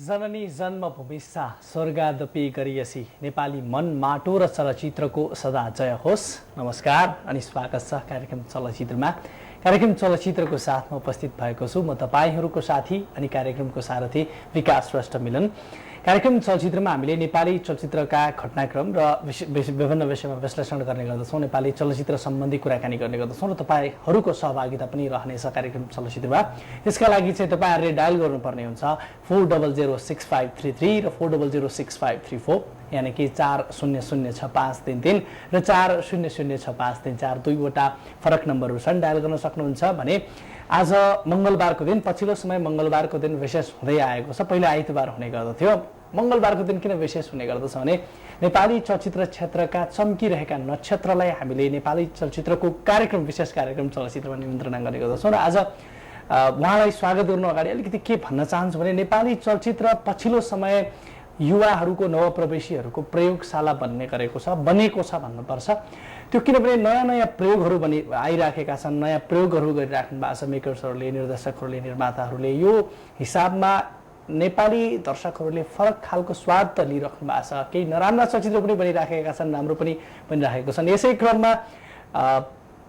जननी जन्मभूमिस्था स्वर्गादपि गरियसी नेपाली मन माटो र चलचित्रको सदा जय होस्। नमस्कार अनि स्वागत छ कार्यक्रम चलचित्रमा। कार्यक्रम चलचित्रको साथमा उपस्थित भएको छु म तपाईहरूको साथी अनि कार्यक्रमको सारथी विकास श्रेष्ठ मिलन। कार्यक्रम चलचित्रमा हामीले नेपाली चलचित्रका घटनाक्रम र विभिन्न विषयमा विश्लेषण गर्ने गर्दछौँ, नेपाली चलचित्र सम्बन्धी कुराकानी गर्ने गर्दछौँ र तपाईहरूको सहभागिता पनि रहनेछ कार्यक्रम चलचित्रमा। त्यसका लागि चाहिँ तपाईहरूले डायल गर्नुपर्ने हुन्छ 40065333 र 40065334, यानि कि 40065333 र 40065334 दुईवटा फरक नम्बरहरू छन्, डायल गर्न सक्नुहुन्छ। भने आज मङ्गलबारको दिन, पछिल्लो समय मङ्गलबारको दिन विशेष हुँदै आएको छ। पहिला आइतबार हुने गर्दथ्यो, मङ्गलबारको दिन किन विशेष हुने गर्दछ भने नेपाली चलचित्र क्षेत्रका चम्किरहेका नक्षत्रलाई हामीले नेपाली चलचित्रको कार्यक्रम, विशेष कार्यक्रम चलचित्रमा निमन्त्रणा गर्ने गर्दछौँ। र आज उहाँलाई स्वागत गर्नु अगाडि अलिकति के भन्न चाहन्छु भने नेपाली चलचित्र पछिल्लो समय युवाहरूको, नवप्रवेशीहरूको प्रयोगशाला बनेको छ भन्नुपर्छ। त्यो किनभने नयाँ नयाँ प्रयोगहरू आइराखेका छन्, नयाँ प्रयोगहरू गरिराख्नु भएको छ मेकर्सहरूले, निर्देशकहरूले, निर्माताहरूले। यो हिसाबमा नेपाली दर्शकहरूले फरक खालको स्वाद त लिइराख्नु भएको छ। केही नराम्रा चलचित्र पनि बनिराखेका छन्, राम्रो पनि बनिराखेको छन्। यसै क्रममा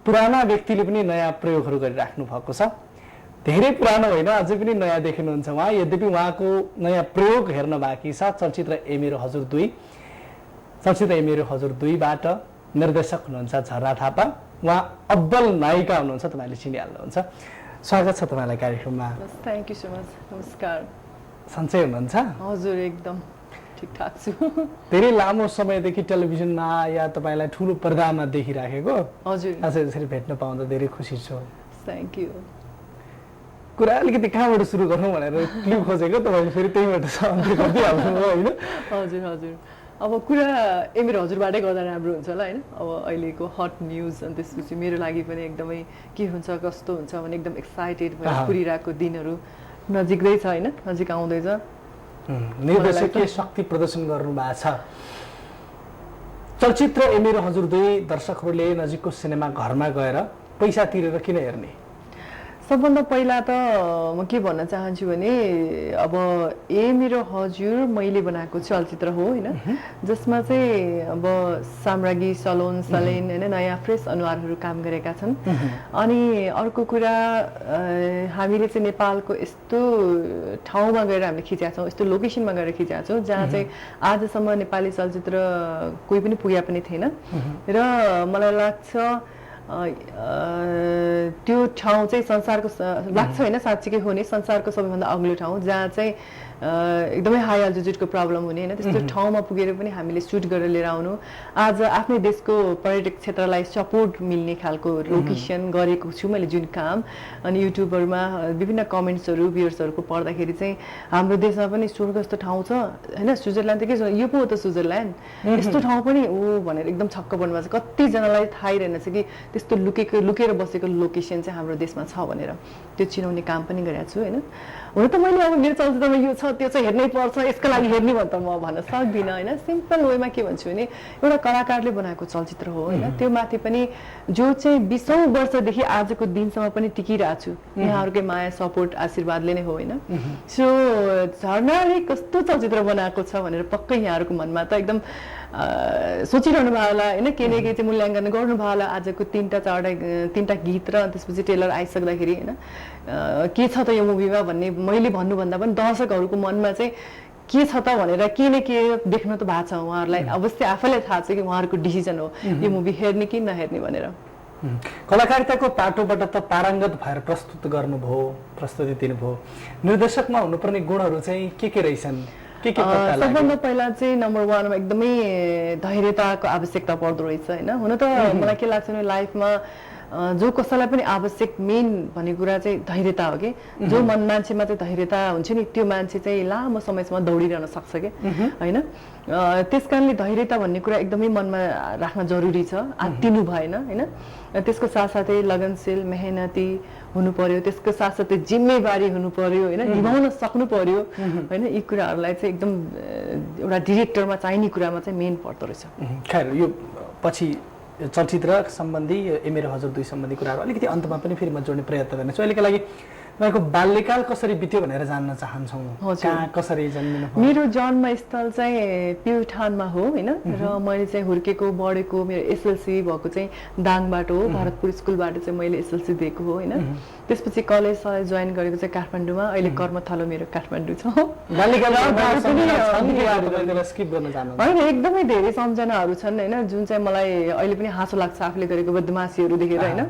पुराना व्यक्तिले पनि नयाँ प्रयोगहरू गरिराख्नु भएको छ। धेरै पुरानो होइन, अझै पनि नयाँ देखिनुहुन्छ उहाँ। यद्यपि उहाँको नयाँ प्रयोग हेर्न बाँकी छ। चलचित्र ए मेरो हजुर 2, चलचित्र ए मेरो हजुर 2बाट निर्देशक हुनुहुन्छ झर्रा थापा, उहाँ अब्बल नायिका हुनुहुन्छ, तपाईँले चिनिहाल्नुहुन्छ। स्वागत छ तपाईँलाई कार्यक्रममा। Thank you so much. नमस्कार। सन्चै हुनुहुन्छ? हजुर, एकदम ठिकठाक छु। धेरै लामो समयदेखि टेलिभिजनमा या तपाईँलाई ठुलो पर्दामा देखिराखेको, हजुर, आज यसरी भेट्न पाउँदा धेरै खुसी छु। Thank you. कुरा अलिकति कहाँबाट सुरु गरौँ भनेर क्लिप खोजेको, तपाईँले फेरि त्यहीबाट अन्त्य गरिदिइहाल्नु भयो होइन? हजुर हजुर, अब कुरा ए मेरो हजुरबाटै गर्दा राम्रो हुन्छ होला होइन। अब अहिलेको हट न्युज, अनि त्यसपछि मेरो लागि पनि एकदमै के हुन्छ कस्तो हुन्छ भने एकदम एक्साइटेड भएर कुरिरहेको दिनहरू नजिकै छ होइन, नजिक आउँदैछ। निर्देशकीय शक्ति प्रदर्शन गर्नु भएको छ। चलचित्र ए मेरो हजुर 2 दर्शकहरूले नजिकको सिनेमा घरमा गएर पैसा तिरेर किन हेर्ने? सबभन्दा पहिला त म के भन्न चाहन्छु भने अब ए मेरो हजुर मैले बनाएको चलचित्र हो होइन, जसमा चाहिँ अब साम्राज्ञी, सलोन, सलेन होइन, नयाँ फ्रेस अनुहारहरू काम गरेका छन्। अनि अर्को कुरा, हामीले चाहिँ नेपालको यस्तो ठाउँमा गएर हामीले खिचेका छौँ, यस्तो लोकेसनमा गएर खिचेका छौँ जहाँ चाहिँ आजसम्म नेपाली चलचित्र कोही पनि पुगे पनि थिएन। र मलाई लाग्छ त्यो ठाउँ चाहिँ संसारको लाग्छ होइन, साँच्चीकै हो नि, संसारको सबैभन्दा अग्लो ठाउँ जहाँ चाहिँ एकदमै हाई अल्टिट्युडको प्रब्लम हुने होइन, त्यस्तो ठाउँमा पुगेर पनि हामीले सुट गरेर लिएर आउनु, आज आफ्नै देशको पर्यटक क्षेत्रलाई सपोर्ट मिल्ने खालको लोकेसन गरेको छु मैले जुन काम। अनि युट्युबहरूमा विभिन्न कमेन्ट्सहरू भ्युर्सहरूको पढ्दाखेरि चाहिँ हाम्रो देशमा पनि स्वर्ग जस्तो ठाउँ छ होइन, स्विजरल्यान्ड त के छ, यो पो हो त स्विजरल्यान्ड, यस्तो ठाउँ पनि हो भनेर एकदम छक्क पर्नुभएको छ। कतिजनालाई थाहै रहेनछ कि त्यस्तो लुकेर बसेको लोकेसन चाहिँ हाम्रो देशमा छ भनेर, त्यो चिनाउने काम पनि गरेको छु होइन। हुन त मैले अब मेरो चलचित्रमा यो छ त्यो चाहिँ हेर्नै पर्छ, यसको लागि हेर्ने भने त म भन्न सक्दिनँ होइन। सिम्पल वेमा के भन्छु भने एउटा कलाकारले बनाएको चलचित्र हो होइन, त्यो माथि पनि जो चाहिँ 20औं वर्षदेखि आजको दिनसम्म पनि टिकिरहेको छु, यहाँहरूकै माया, सपोर्ट, आशीर्वादले नै हो होइन। सो झर्नाले कस्तो चलचित्र बनाएको छ भनेर पक्कै यहाँहरूको मनमा त एकदम सोचिरहनु भयो होला होइन, के न के चाहिँ मूल्याङ्कन गर्नुभयो होला। आजको 3टा गीत र त्यसपछि टेलर आइसक्दाखेरि होइन के छ त यो मुभीमा भन्ने मैले भन्नुभन्दा पनि दर्शकहरूको मनमा चाहिँ के छ त भनेर के न के देख्न त भएको छ उहाँहरूलाई। अवश्य आफैलाई थाहा छ कि उहाँहरूको डिसिजन हो यो मुभी हेर्ने कि नहेर्ने भनेर। कलाकारिताको पाटोबाट त पारङ्गत भएर प्रस्तुत गर्नुभयो, प्रस्तुति दिनुभयो, निर्देशकमा हुनुपर्ने गुणहरू चाहिँ के रहेछन्? सबभन्दा पहिला चाहिँ नम्बर 1मा एकदमै धैर्यताको आवश्यकता पर्दो रहेछ होइन। हुन त मलाई के लाग्छ भने लाइफमा जो कसैलाई पनि आवश्यक मेन भन्ने कुरा चाहिँ धैर्यता हो कि। जो मान्छेमा चाहिँ धैर्यता हुन्छ नि, त्यो मान्छे चाहिँ लामो समयसम्म दौडिरहन सक्छ कि होइन। त्यस कारणले धैर्यता भन्ने कुरा एकदमै मनमा राख्न जरुरी छ, आत्तिनु भएन होइन। त्यसको साथसाथै लगनशील, मेहनती हुनु पर्यो, त्यसको साथसाथै जिम्मेवारी हुनु पर्यो होइन, निभाउन सक्नु पर्यो होइन। यी कुराहरूलाई चाहिँ एकदम एउटा डिरेक्टरमा चाहिने कुरामा चाहिँ मेन पर्दो रहेछ। खैर, यो पछि चलचित्र सम्बन्धी ए मेरो हजुर 2 सम्बन्धी कुराहरू अलिकति अन्तमा पनि फेरि म जोड्ने प्रयत्न गर्नेछु। अहिलेका लागि तपाईँको बाल्यकाल कसरी बित्यो भनेर जान्न चाहन्छौँ। कहाँ कसरी जन्मिनु? मेरो जन्मस्थल चाहिँ प्युठानमा हो होइन, र मैले चाहिँ हुर्केको बढेको मेरो एसएलसी भएको चाहिँ दाङबाट हो। भरतपुर स्कुलबाट चाहिँ मैले एसएलसी दिएको हो होइन। त्यसपछि कलेज जोइन गरेको चाहिँ काठमाडौँमा। अहिले कर्मथलो मेरो काठमाडौँ छ। होइन, एकदमै धेरै सम्झनाहरू छन् होइन, जुन चाहिँ मलाई अहिले पनि हाँसो लाग्छ आफूले गरेको बदमासीहरू देखेर होइन।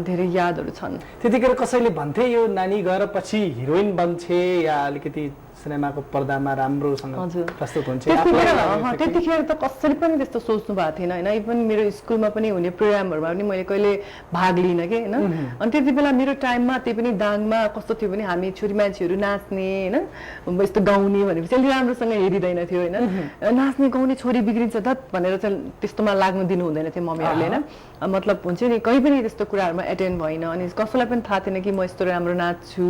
धेरै यादहरू छन्। त्यतिखेर कसैले भन्थे यो नानी गएर पछि हिरोइन बन्छे या अलिकति सिनेमाको पर्दामा राम्रोसँग प्रस्तुत हुन्छ? त्यतिखेर त कसरी पनि त्यस्तो सोच्नु भएको थिएन होइन। इभन मेरो स्कुलमा पनि हुने प्रोग्रामहरूमा पनि मैले कहिले भाग लिइनँ कि होइन। अनि त्यति बेला मेरो टाइममा त्यही पनि दाङमा कस्तो थियो भने हामी छोरी मान्छेहरू नाच्ने होइन, यस्तो गाउने भनेपछि अलिक राम्रोसँग हेरिँदैन थियो होइन। नाच्ने गाउने छोरी बिग्रिन्छ त भनेर चाहिँ त्यस्तोमा लाग्नु दिनु हुँदैन थियो मम्मीहरूले होइन। मतलब हुन्छ नि कहीँ पनि त्यस्तो कुराहरूमा एटेन्ड भएन। अनि कसैलाई पनि थाहा थिएन कि म यस्तो राम्रो नाच्छु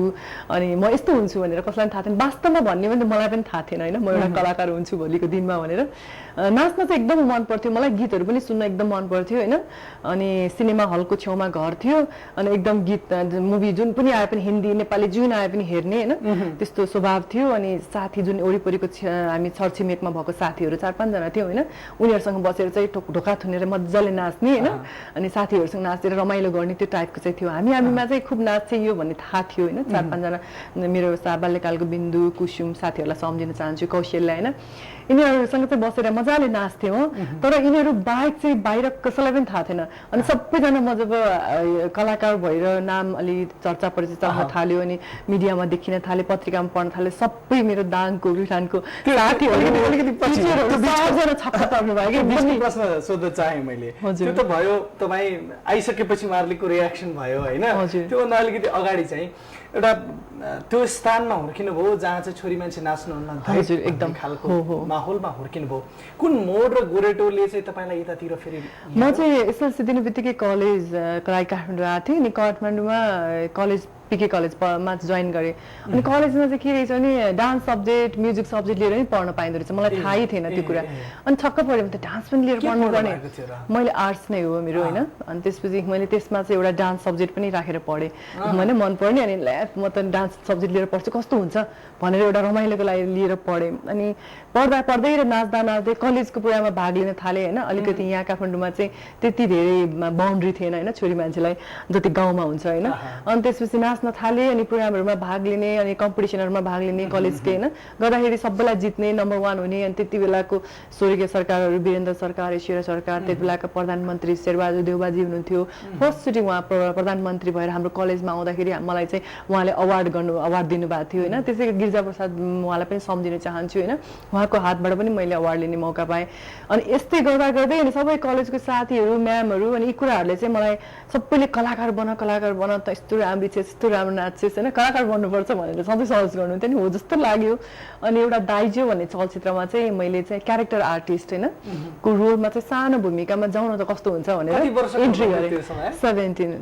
अनि म यस्तो हुन्छु भनेर कसैलाई पनि थाहा थिएन। वास्तवमा भन्ने पनि मलाई पनि थाहा थिएन होइन, म एउटा कलाकार हुन्छु भोलिको दिनमा भनेर। नाच्न चाहिँ एकदम मन पर्थ्यो मलाई, गीतहरू पनि सुन्न एकदम मन पर्थ्यो होइन। अनि सिनेमा हलको छेउमा घर थियो अनि एकदम गीत मुभी जुन पनि आए पनि हिन्दी नेपाली जुन आए पनि हेर्ने होइन, त्यस्तो स्वभाव थियो। अनि साथी जुन वरिपरिको हामी छरछिमेकमा भएको साथीहरू 4-5 जना थियो होइन, उनीहरूसँग बसेर चाहिँ ढोका थुनेर मजाले नाच्ने होइन। अनि साथीहरूसँग नाचेर रमाइलो गर्ने त्यो टाइपको चाहिँ थियो। हामीमा चाहिँ खुब नाच्थ्यो यो भन्ने थाहा थियो होइन। 4-5 जना मेरो बाल्यकालको बिन्दु कुसुम साथीहरूलाई सम्झिन चाहन्छु, कौशल्य होइन, यिनीहरूसँग चाहिँ बसेर मजाले नाच्थेँ हो। तर यिनीहरू बाहेक चाहिँ बाहिर कसैलाई पनि थाहा थिएन। अनि सबैजना म जब कलाकार भएर नाम अलि चर्चा परिचय चल्न थाल्यो अनि मिडियामा देखिन थालेँ, पत्रिकामा पढ्न थालेँ, सबै मेरो दाङको प्युठानको साथीहरू छक्क पर्नु भयो कि। प्रश्न सोध्न चाहेँ मैले, त्यो त भयो तपाईँ आइसकेपछि उहाँहरूको रियाक्सन भयो होइन, त्योभन्दा अलिकति अगाडि चाहिँ एउटा त्यो स्थानमा हुर्किनु भयो जहाँ चाहिँ छोरी मान्छे नाच्नुहुन्न, एकदम खालको माहौलमा हुर्किनु भयो। कुन मोड र गोरेटोले चाहिँ तपाईँलाई यतातिर फेरि? म चाहिँ एसएलसी दिने बित्तिकै कलेज काठमाडौँ आएको थिएँ। अनि काठमाडौँमा कलेज पिके कलेजमा जोइन गरेँ। अनि कलेजमा चाहिँ के रहेछ भने डान्स सब्जेक्ट म्युजिक सब्जेक्ट लिएर पनि पढ्न पाइँदो रहेछ, मलाई थाहै थिएन त्यो कुरा। अनि छक्क पऱ्यो भने त डान्स पनि लिएर पढ्नुपर्ने। मैले आर्ट्स नै हो मेरो होइन। अनि त्यसपछि मैले त्यसमा चाहिँ एउटा डान्स सब्जेक्ट पनि राखेर पढेँ, मैले मन पर्ने। अनि म त डान्स सब्जेक्ट लिएर पढ्छु कस्तो हुन्छ भनेर एउटा रमाइलोको लागि लिएर पढेँ। अनि पढ्दै र नाच्दै कलेजको प्रोग्राममा भाग लिन थालेँ होइन। अलिकति यहाँ काठमाडौँमा चाहिँ त्यति धेरै बााउन्ड्री थिएन होइन छोरी मान्छेलाई जति गाउँमा हुन्छ होइन। अनि त्यसपछि नाच्न थालेँ अनि प्रोग्रामहरूमा भाग लिने अनि कम्पिटिसनहरूमा भाग लिने कलेजकै होइन, गर्दाखेरि सबैलाई जित्ने नम्बर 1 हुने। अनि त्यति बेलाको स्वर्गीय सरकारहरू वीरेन्द्र सरकार, ईश्वर सरकार, त्यति बेलाका प्रधानमन्त्री शेरबहादुर देउबाजी हुनुहुन्थ्यो। फर्स्टचोटि उहाँ प्रधानमन्त्री भएर हाम्रो कलेजमा आउँदाखेरि मलाई चाहिँ उहाँले अवार्ड दिनुभएको थियो होइन। त्यसै गरी गिरिजाप्रसाद उहाँलाई पनि सम्झिन चाहन्छु होइन, उहाँको हातबाट पनि मैले अवार्ड लिने मौका पाएँ। अनि यस्तै गर्दै अनि सबै कलेजको साथीहरू म्यामहरू अनि यी कुराहरूले चाहिँ मलाई सबैले कलाकार बन त यस्तो राम्रो छ, यस्तो राम्रो नाच्छेस् होइन, कलाकार बन्नुपर्छ भनेर सधैँ सजेस्ट गर्नुहुन्थ्यो नि, हो जस्तो लाग्यो। अनि एउटा दाइजो भन्ने चलचित्रमा चाहिँ मैले चाहिँ क्यारेक्टर आर्टिस्ट होइन को रोलमा चाहिँ सानो भूमिकामा जाउँ न त कस्तो हुन्छ भनेर इन्ट्री गरेँ। 17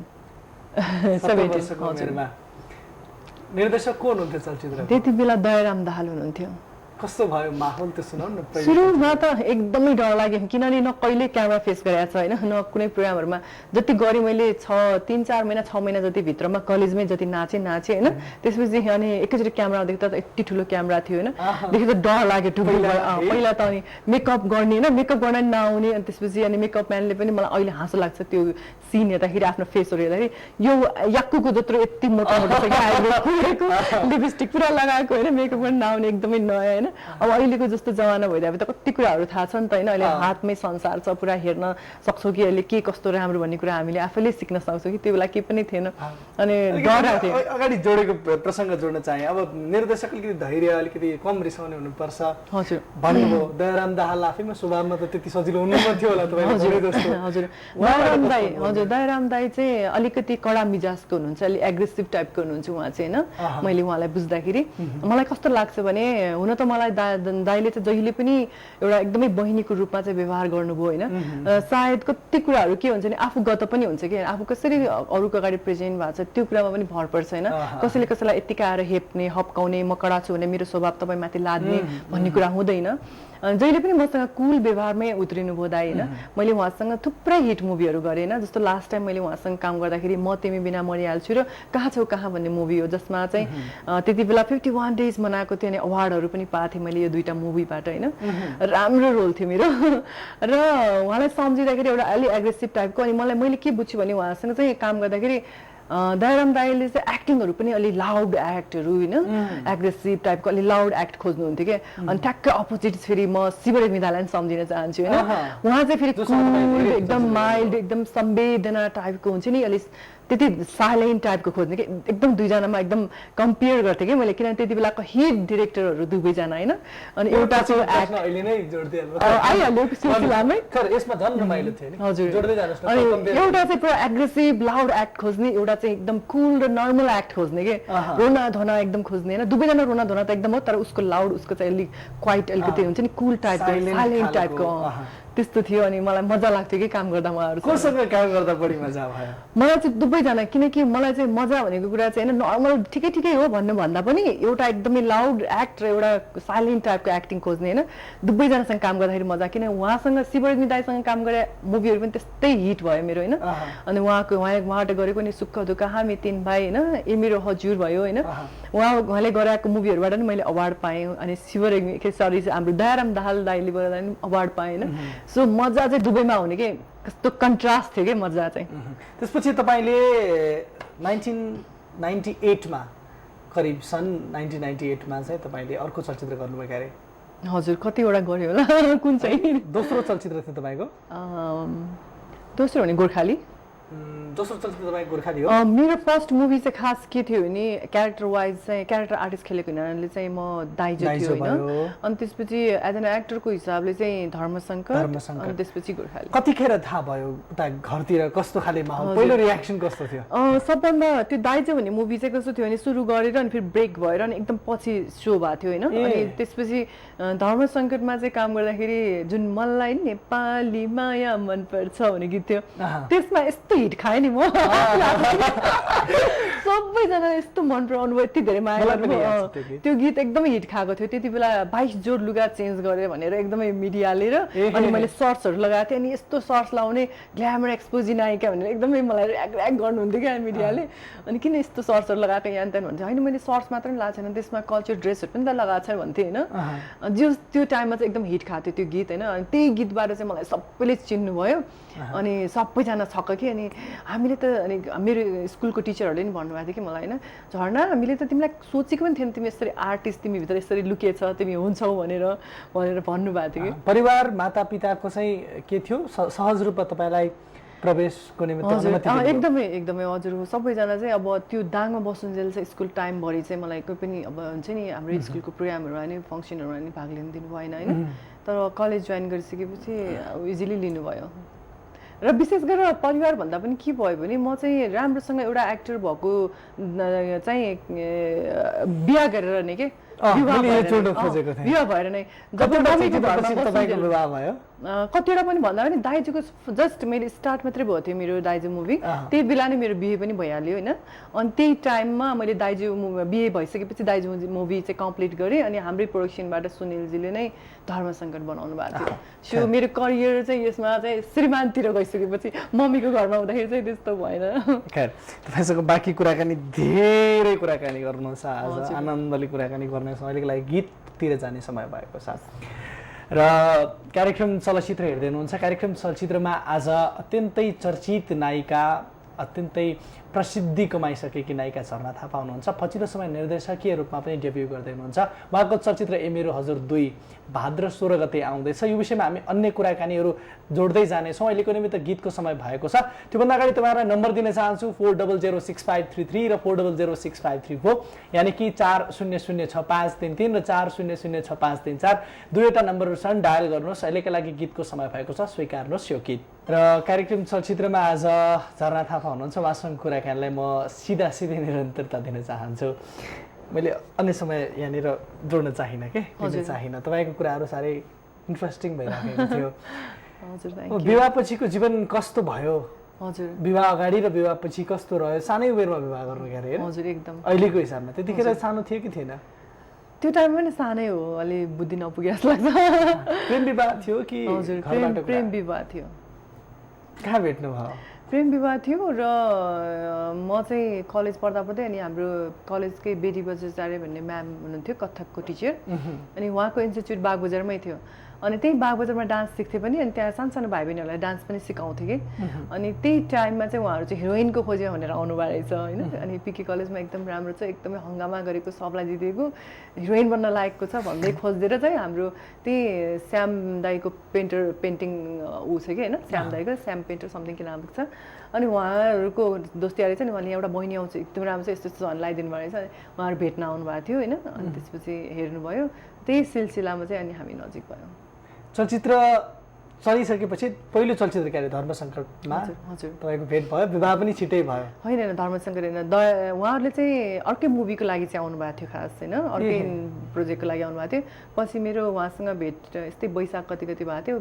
निर्देशक को हुनुहुन्थ्यो चलचित्र? त्यति बेला दयाराम दाहाल हुनुहुन्थ्यो। कस्तो भयो माहौल त्यो सुनाउनु न। सुरुमा त एकदमै डर लाग्यो किनभने न कहिले क्यामेरा फेस गरेको छ होइन, न कुनै प्रोग्रामहरूमा जति गरेँ मैले 3-4 महिना 6 महिना जति भित्रमा कलेजमै जति नाचेँ होइन। त्यसपछि अनि एकैचोटि क्यामेरा देख्दा त यति ठुलो क्यामेरा थियो होइन, देखेर डर लाग्यो टुक्रो भयो। पहिला त अनि मेकअप गर्ने होइन, मेकअप गर्न नआउने। अनि त्यसपछि अनि मेकअप म्यानले पनि मलाई अहिले हाँसो लाग्छ त्यो सिन हेर्दाखेरि, आफ्नो फेसहरू हेर्दाखेरि यो याक्कुको जत्रो यति मोटो छ कि लिपस्टिक पुरा लगाएको होइन, मेकअप गर्न नआउने एकदमै नयाँ होइन। अब अहिलेको जस्तो जमाना भइदियो त कति कुराहरू थाहा छ नि त होइन, अहिले हातमै संसार छ, पुरा हेर्न सक्छौँ कि अहिले के कस्तो राम्रो भन्ने कुरा हामीले आफैले सिक्न सक्छौँ कि त्यो बेला केही पनि थिएन। अनि डर थियो। अगाडि जोडेको प्रसङ्ग जोड्न चाहेँ, अब निर्देशक अलिकति धैर्य अलिकति कम रिसाउने हुनुपर्छ हजुर भन्नुभयो। दयाराम दाहाल आफैमा स्वभावमा त त्यति सजिलो हुनुहुन्न थियो होला तपाईँले जस्तो। हजुर दयाराम दाई चाहिँ अलिकति कडा मिजाजको हुनुहुन्छ, अलिक एग्रेसिभ टाइपको हुनुहुन्छ उहाँ चाहिँ होइन। मैले उहाँलाई बुझ्दाखेरि मलाई कस्तो लाग्छ भने हुन त मलाई दाइले चाहिँ जहिले पनि एउटा एकदमै बहिनीको रूपमा चाहिँ व्यवहार गर्नुभयो होइन। सायद कति कुराहरू के हुन्छ नि आफूगत पनि हुन्छ कि आफू कसरी अरूको अगाडि प्रेजेन्ट भएको छ त्यो कुरामा पनि भर पर्छ होइन। कसैले कसैलाई यत्तिकै आएर हेप्ने हप्काउने म कडा छु भने मेरो स्वभाव तपाईँमाथि लाद्ने भन्ने कुरा हुँदैन। जहिले पनि मसँग कुल व्यवहारमै उत्रिनु भयो दाइ होइन मैले उहाँसँग थुप्रै हिट मुभीहरू गरेँ होइन जस्तो लास्ट टाइम मैले उहाँसँग काम गर्दाखेरि म तिमी बिना मरिहाल्छु र कहाँ छौ कहाँ भन्ने मुभी हो जसमा चाहिँ त्यति बेला 51 डेज मनाएको थियो अनि अवार्डहरू पनि पाएको थिएँ मैले यो दुईटा मुभीबाट होइन राम्रो रोल थियो मेरो र उहाँलाई सम्झिँदाखेरि एउटा अलि एग्रेसिभ टाइपको अनि मैले के बुझ्छु भने उहाँसँग चाहिँ काम गर्दाखेरि दयाराम दाइले चाहिँ एक्टिङहरू पनि अलि लाउड एक्टहरू होइन एग्रेसिभ टाइपको अलि लाउड एक्ट खोज्नुहुन्थ्यो क्या अनि ठ्याक्कै अपोजिट फेरि म शिवरेख मिधालाई पनि सम्झिन चाहन्छु होइन उहाँ चाहिँ फेरि कुल एकदम माइल्ड एकदम संवेदना टाइपको हुन्छ नि अलिक त्यति साइलेन्ट टाइपको खोज्ने कि एकदम दुईजनामा एकदम कम्पेयर गर्थेँ कि मैले किनभने त्यति बेलाको हिट डिरेक्टरहरू दुवैजना होइन अनि एउटा चाहिँ आइहाल्यो सिलसिलामै हजुर अनि एउटा चाहिँ पुरा एग्रेसिभ लाउड एक्ट खोज्ने एउटा चाहिँ एकदम कुल र नर्मल एक्ट खोज्ने कि रोना धोना एकदम खोज्ने होइन दुवैजना रोना धोना त एकदम हो तर उसको लाउड उसको चाहिँ अलिक क्वाइट अलिकति हुन्छ नि कुल टाइपको साइलेन्ट टाइपको त्यस्तो थियो अनि मलाई मजा लाग्थ्यो कि काम गर्दा उहाँहरूसँग काम गर्दा बढी मजा भयो मलाई चाहिँ दुवैजना किनकि मलाई चाहिँ मजा भनेको कुरा चाहिँ होइन नर्मल ठिकै ठिकै हो भन्नुभन्दा पनि एउटा एकदमै लाउड एक्ट र एउटा साइलेन्ट टाइपको एक्टिङ खोज्ने होइन दुवैजनासँग काम गर्दाखेरि मजा किन उहाँसँग शिवरजनी दाइसँग काम गरे मुभीहरू पनि त्यस्तै हिट भयो मेरो होइन अनि उहाँबाट गरेको नि सुख दुःख हामी तीन भाइ होइन ए मेरो हजुर भयो होइन उहाँले गराएको मुभीहरूबाट नि मैले अवार्ड पाएँ अनि शिवरेख सरी हाम्रो दयाराम दाहाल दाइले गर्दा पनि अवार्ड पाएँ होइन सो मजा चाहिँ दुबईमा हुने कि कस्तो कन्ट्रास्ट थियो कि मजा चाहिँ त्यसपछि तपाईँले 1998 मा करिब सन् 1998 मा चाहिँ तपाईँले अर्को चलचित्र गर्नुभएको अरे हजुर कतिवटा गऱ्यो होला कुन चाहिँ दोस्रो चलचित्र थियो तपाईँको दोस्रो भने गोर्खाली दोस्रो चलचित्र तपाईँ गोर्खाली हो मेरो फर्स्ट मुभी चाहिँ खास के थियो भने क्यारेक्टर वाइज चाहिँ क्यारेक्टर आर्टिस्ट खेलेको हुनाले चाहिँ म दाइजो थियो होइन अनि त्यसपछि एज एन एक्टरको हिसाबले चाहिँ धर्मशङ्कर अनि त्यसपछि गोर्खाली कतिखेर थाहा भयो उता घरतिर कस्तो खाले माहौल पहिलो रियाक्सन कस्तो थियो सबभन्दा त्यो दाइजो भन्ने मुभी चाहिँ कस्तो थियो भने सुरु गरेर अनि फेरि ब्रेक भएर अनि एकदम पछि सो भएको थियो होइन अनि त्यसपछि धर्मशङ्करमा चाहिँ काम गर्दाखेरि जुन मलाई नेपाली माया मनपर्छ भन्ने गीत थियो त्यसमा यस्तो हिट खाएँ नि म सबैजना यस्तो मन पराउनु भयो यति धेरै माया गर्नुभयो त्यो गीत एकदमै हिट खाएको थियो त्यति बेला 22 जोड लुगा चेन्ज गरेँ भनेर एकदमै मिडियाले र अनि मैले सर्ट्सहरू लगाएको थिएँ अनि यस्तो सर्ट्स लाउने ग्ल्यामर एक्सपोजी नायिका भनेर एकदमै मलाई ऱ्याक गर्नुहुन्थ्यो क्या मिडियाले अनि किन यस्तो सर्ट्सहरू लगाएको यहाँ त्यहाँ भन्थ्यो होइन मैले सर्ट्स मात्र पनि लगाएको छैन त्यसमा कल्चर ड्रेसहरू पनि त लगाएको छ भन्थेँ होइन जो त्यो टाइममा चाहिँ एकदम हिट खाएको थियो त्यो गीत होइन अनि त्यही गीतबाट चाहिँ मलाई सबैले चिन्नुभयो अनि सबैजना छक्क कि अनि हामीले त अनि मेरो स्कुलको टिचरहरूले नि भन्नुभएको थियो कि मलाई होइन झर्ना हामीले त तिमीलाई सोचेको पनि थिएन तिमी यसरी आर्टिस्ट तिमी भित्र यसरी लुकेछ तिमी हुन्छौ भनेर भन्नुभएको थियो कि परिवार माता पिताको चाहिँ के थियो सहज रूपमा तपाईँलाई प्रवेशको निमित्त एकदमै एकदमै हजुर सबैजना चाहिँ अब त्यो दाङमा बस्नुन्जेल चाहिँ स्कुल टाइमभरि चाहिँ मलाई कोही पनि अब हुन्छ नि हाम्रो स्कुलको प्रोग्रामहरूमा नि फङ्सनहरूमा नि भाग लिनु दिनु भएन होइन तर कलेज जोइन गरिसकेपछि इजिली लिनुभयो र विशेष गरेर परिवार भन्दा पनि के भयो भने म चाहिँ राम्रोसँग एउटा एक्टर भएको चाहिँ बिहा गरेर नै के विवाह भएर नै जब कतिवटा पनि भन्दा पनि दाइजोको जस्ट मेरो स्टार्ट मात्रै भएको थियो मेरो दाइजो मुभी त्यही बेला नै मेरो बिहे पनि भइहाल्यो होइन अनि त्यही टाइममा मैले दाइजो बिहे भइसकेपछि दाइजो मुभी चाहिँ कम्प्लिट गरेँ अनि हाम्रै प्रोडक्सनबाट सुनिलजीले नै धर्मशङ्कर बनाउनु भएको थियो सो मेरो करियर चाहिँ यसमा चाहिँ श्रीमानतिर गइसकेपछि मम्मीको घरमा हुँदाखेरि चाहिँ त्यस्तो भएन तपाईँसँग बाँकी कुराकानी धेरै कुराकानी गर्नु छ आज आनन्दले कुराकानी गर्ने अहिलेको लागि गीततिर जाने समय भएको छ र कार्यक्रम चलचित्र हेर्दै हुनुहुन्छ कार्यक्रम चलचित्रमा आज अत्यन्तै चर्चित नायिका अत्यन्तै प्रसिद्धि कमाइसकेकी नायिका झरना थापा हुनुहुन्छ पछिल्लो समय निर्देशकीय रूपमा पनि डेब्यू गर्दै हुनुहुन्छ उहाँको चलचित्र ए मेरो हजुर 2 भाद्र 16 गते आउँदैछ यो विषयमा हामी अन्य कुराकानीहरू जोड्दै जानेछौँ अहिलेको निमित्त गीतको समय भएको छ त्योभन्दा अगाडि तपाईँहरूलाई नम्बर दिन चाहन्छु 40065333 र 40065334 यानि कि 40065333 र 40065334 दुईवटा नम्बरहरू छन् डायल गर्नुहोस् अहिलेका लागि गीतको समय भएको छ स्वीकार्नुहोस् यो गीत र कार्यक्रम चलचित्रमा आज झरना थापा हुनुहुन्छ उहाँसँग कुराकानीलाई म सिधै निरन्तरता दिन चाहन्छु मैले अन्य समय यहाँनिर जोड्न चाहिनँ के चाहिनँ तपाईँको कुराहरू साह्रै इन्ट्रेस्टिङ भइरहेको थियो विवाह पछिको जीवन कस्तो भयो हजुर विवाह अगाडि र विवाह पछि कस्तो रह्यो सानै उमेरमा विवाह गर्नु गरे हजुर एकदम अहिलेको हिसाबमा त्यतिखेर सानो थियो कि थिएन त्यो टाइममा पनि सानै हो, अलि बुद्धि नपुगे जस्तो लाग्छ। प्रेम विवाह थियो कि हजुर, प्रेम विवाह थियो। कहाँ भेट्नु भयो? प्रेम विवाह थियो र म चाहिँ कलेज पढ्दा पढ्दै अनि हाम्रो कलेजकै बेटी बजाचार्य भन्ने म्याम हुनुहुन्थ्यो कथकको टिचर, अनि उहाँको इन्स्टिच्युट बागबजारमै थियो। अनि त्यही बागबजारमा डान्स सिक्थेँ पनि, अनि त्यहाँ सानो सानो भाइ बहिनीहरूलाई डान्स पनि सिकाउँथेँ कि। अनि त्यही टाइममा चाहिँ उहाँहरू चाहिँ हिरोइनको खोजीमा भनेर आउनुभएको रहेछ होइन। अनि पिके कलेजमा एकदम राम्रो छ, एकदमै हङ्गामा गरेको, सबलाई दिदिएको, हिरोइन बन्न लागेको छ भन्दै खोजिदिएर चाहिँ हाम्रो त्यही श्याम दाईको पेन्टिङ ऊ छ कि होइन, श्याम दाईको श्याम पेन्टर समथिङ के नाम छ। अनि उहाँहरूको दोस्तीले चाहिँ उहाँले एउटा बहिनी आउँछ एकदम राम्रो छ यस्तो यस्तो झन् लगाइदिनु भएको रहेछ, उहाँहरू भेट्न आउनुभएको थियो होइन। अनि त्यसपछि हेर्नुभयो, त्यही सिलसिलामा चाहिँ अनि हामी नजिक भयौँ। चलचित्र चलिसकेपछि पहिलो चलचित्र के अरे धर्मशङ्करमा तपाईँको भेट भयो, विवाह पनि छिट्टै भयो? होइन, धर्मशङ्कर होइन, उहाँहरूले चाहिँ अर्कै मुभीको लागि चाहिँ आउनुभएको थियो खास होइन, अर्कै प्रोजेक्टको लागि आउनुभएको थियो। पछि मेरो उहाँसँग भेट यस्तै वैशाख कति कति भएको थियो,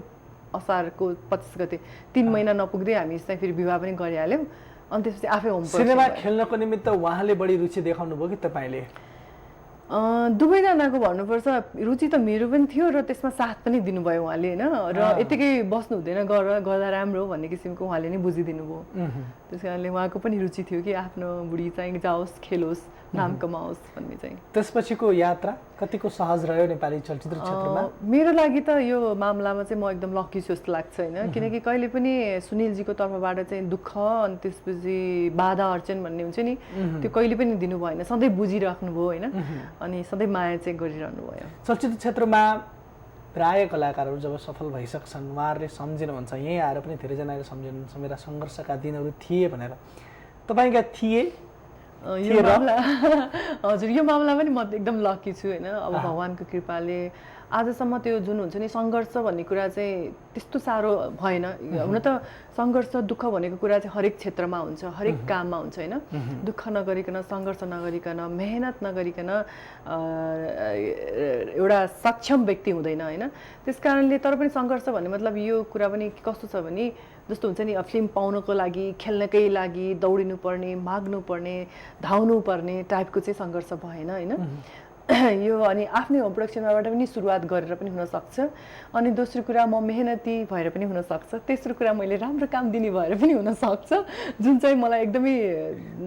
असारको 25 गते, 3 महिना नपुग्दै हामी चाहिँ फेरि विवाह पनि गरिहाल्यौँ। अनि त्यसपछि आफै होम सिनेमा खेल्नको निमित्त उहाँले बढी रुचि देखाउनु भयो कि तपाईँले? दुवैजनाको भन्नुपर्छ, रुचि त मेरो पनि थियो र त्यसमा साथ पनि दिनुभयो उहाँले होइन। र यतिकै बस्नु हुँदैन, गर्दा राम्रो भन्ने किसिमको उहाँले नै बुझिदिनु भयो। त्यस कारणले उहाँको पनि रुचि थियो कि आफ्नो बुढी चाहिँ जाओस्, खेलोस्, नाम कमाओस् भन्ने चाहिँ। त्यसपछिको यात्रा कतिको सहज रह्यो नेपाली चलचित्र क्षेत्रमा? मेरो लागि त यो मामलामा चाहिँ म एकदम लकी छु जस्तो लाग्छ होइन, किनकि कहिले पनि सुनिलजीको तर्फबाट चाहिँ दुःख अनि त्यसपछि बाधा अर्चन भन्ने हुन्छ नि, त्यो कहिले पनि दिनु भएन, सधैँ बुझिराख्नु भयो होइन, अनि सधैँ माया चाहिँ गरिरहनु भयो। चलचित्र क्षेत्रमा प्राय कलाकारहरू जब सफल भइसक्छन् उहाँहरूले सम्झिनुहुन्छ, यहीँ आएर पनि धेरैजनाले सम्झिनुहुन्छ मेरा सङ्घर्षका दिनहरू थिए भनेर, तपाईँका थिए? यो मामला हजुर, यो मामला पनि म एकदम लकी छु होइन। अब भगवान्को कृपाले आजसम्म त्यो जुन हुन्छ नि सङ्घर्ष भन्ने कुरा चाहिँ त्यस्तो साह्रो भएन। हुन त सङ्घर्ष दुःख भनेको कुरा चाहिँ हरेक क्षेत्रमा हुन्छ, हरेक काममा हुन्छ होइन। दुःख नगरिकन, सङ्घर्ष नगरिकन, मेहनत नगरिकन एउटा सक्षम व्यक्ति हुँदैन होइन। त्यस कारणले तर पनि सङ्घर्ष भन्ने मतलब यो कुरा पनि कस्तो छ भने जस्तो हुन्छ नि, फिल्म पाउनको लागि, खेल्नकै लागि दौडिनु पर्ने, माग्नु पर्ने, धाउनु पर्ने टाइपको चाहिँ सङ्घर्ष भएन होइन। यो अनि आफ्नै होम प्रोडक्सनबाट पनि सुरुवात गरेर पनि हुनसक्छ, अनि दोस्रो कुरा म मेहनती भएर पनि हुनसक्छ, तेस्रो कुरा मैले राम्रो काम दिने भएर पनि हुनसक्छ, जुन चाहिँ मलाई एकदमै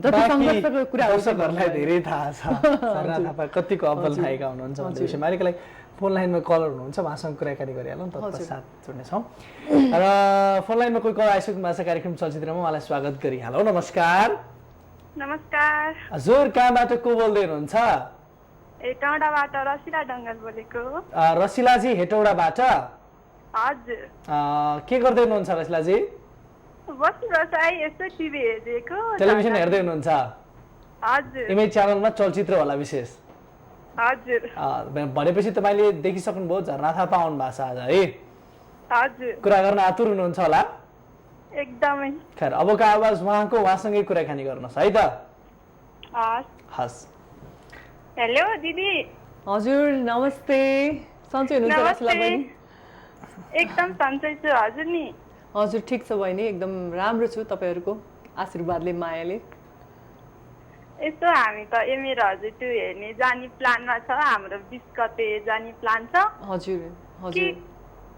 जति सङ्घर्षको कुरा दर्शकहरूलाई धेरै थाहा छ थापा कतिको अब्बल नायिका हुनुहुन्छ भन्ने विषयमा। अहिलेको लागि फोन लाइनमा कलर हुनुहुन्छ, उहाँसँग कुराकानी गरिहालौँ, तत्पश्चात जोड्नेछौँ। र फोन लाइनमा कोही कल आइसक्नु भएको छ कार्यक्रम चलचित्रमा, उहाँलाई स्वागत गरिहालौँ। नमस्कार। नमस्कार हजुर, कहाँबाट को बोल्दै हुनुहुन्छ? हेटौडाबाट रसिला डङ्गल बोलेको। रसिलाजी हेटौडाबाट? हजुर। के गर्दै हुनुहुन्छ रसिलाजी? बस्नुहोस् है, यसो टिभी हेरेको। टेलिभिजन हेर्दै हुनुहुन्छ? हजुर। इमेज च्यानलमा चलचित्र होला विशेष? हजुर। भनेपछि तपाईँले देखिसक्नुभयो झरना थापा आउनु भएको छ आज है? हजुर। कुरा गर्न आतुर हुनुहुन्छ होला? एकदमै। खैर, अबको आवाज उहाँसँगै कुराकानी गर्नुहोस् है त। हस्। हेलो दिदी। हजुर नमस्ते, सन्चै हुनुहुन्छ रसिला बहिनी? एकदम सन्चै छु, हजुर नि? हजुर ठिक छ बहिनी, एकदम राम्रो छु, तपाईँहरूको आशीर्वादले, मायाले। यसो हामी त एमए र हजुर त्यो हेर्ने जाने प्लानमा छ, हाम्रो 20 गते जाने प्लान छ। हजुर हजुर।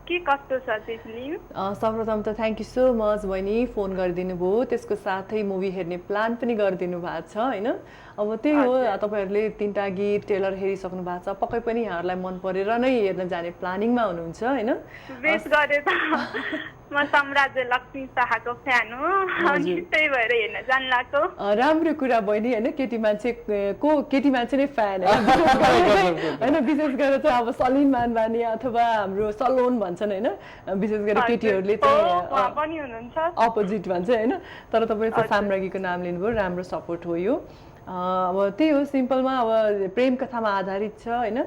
के कस्तो छ त्यो फिल्म? सर्वप्रथम त थ्याङ्क यू सो मच बहिनी, फोन गरिदिनु भयो, त्यसको साथै मुभी हेर्ने प्लान पनि गरिदिनु भएको छ होइन। अब त्यही हो, तपाईँहरूले 3टा गीत ट्रेलर हेरिसक्नु भएको छ, पक्कै पनि यहाँहरूलाई मन परेर नै हेर्न जाने प्लानिङमा हुनुहुन्छ होइन। बेस गरे त म सम्राज्य लक्ष्मी शाहको फ्यान हो, अनि त्यही भएर हेर्न जान लाग्यो। राम्रो कुरा बहिनी होइन, केटी मान्छे नै फ्यान होइन, विशेष गरेर चाहिँ अब सलिन मानवानी अथवा हाम्रो सलोन भन्छन् होइन, विशेष गरेर केटीहरूले चाहिँ अपोजिट भन्छ होइन। तर तपाईँले चाहिँ साम्राज्ञीको नाम लिनुभयो, राम्रो सपोर्ट हो यो। अब त्यही हो, सिम्पलमा अब प्रेम कथामा आधारित छ होइन।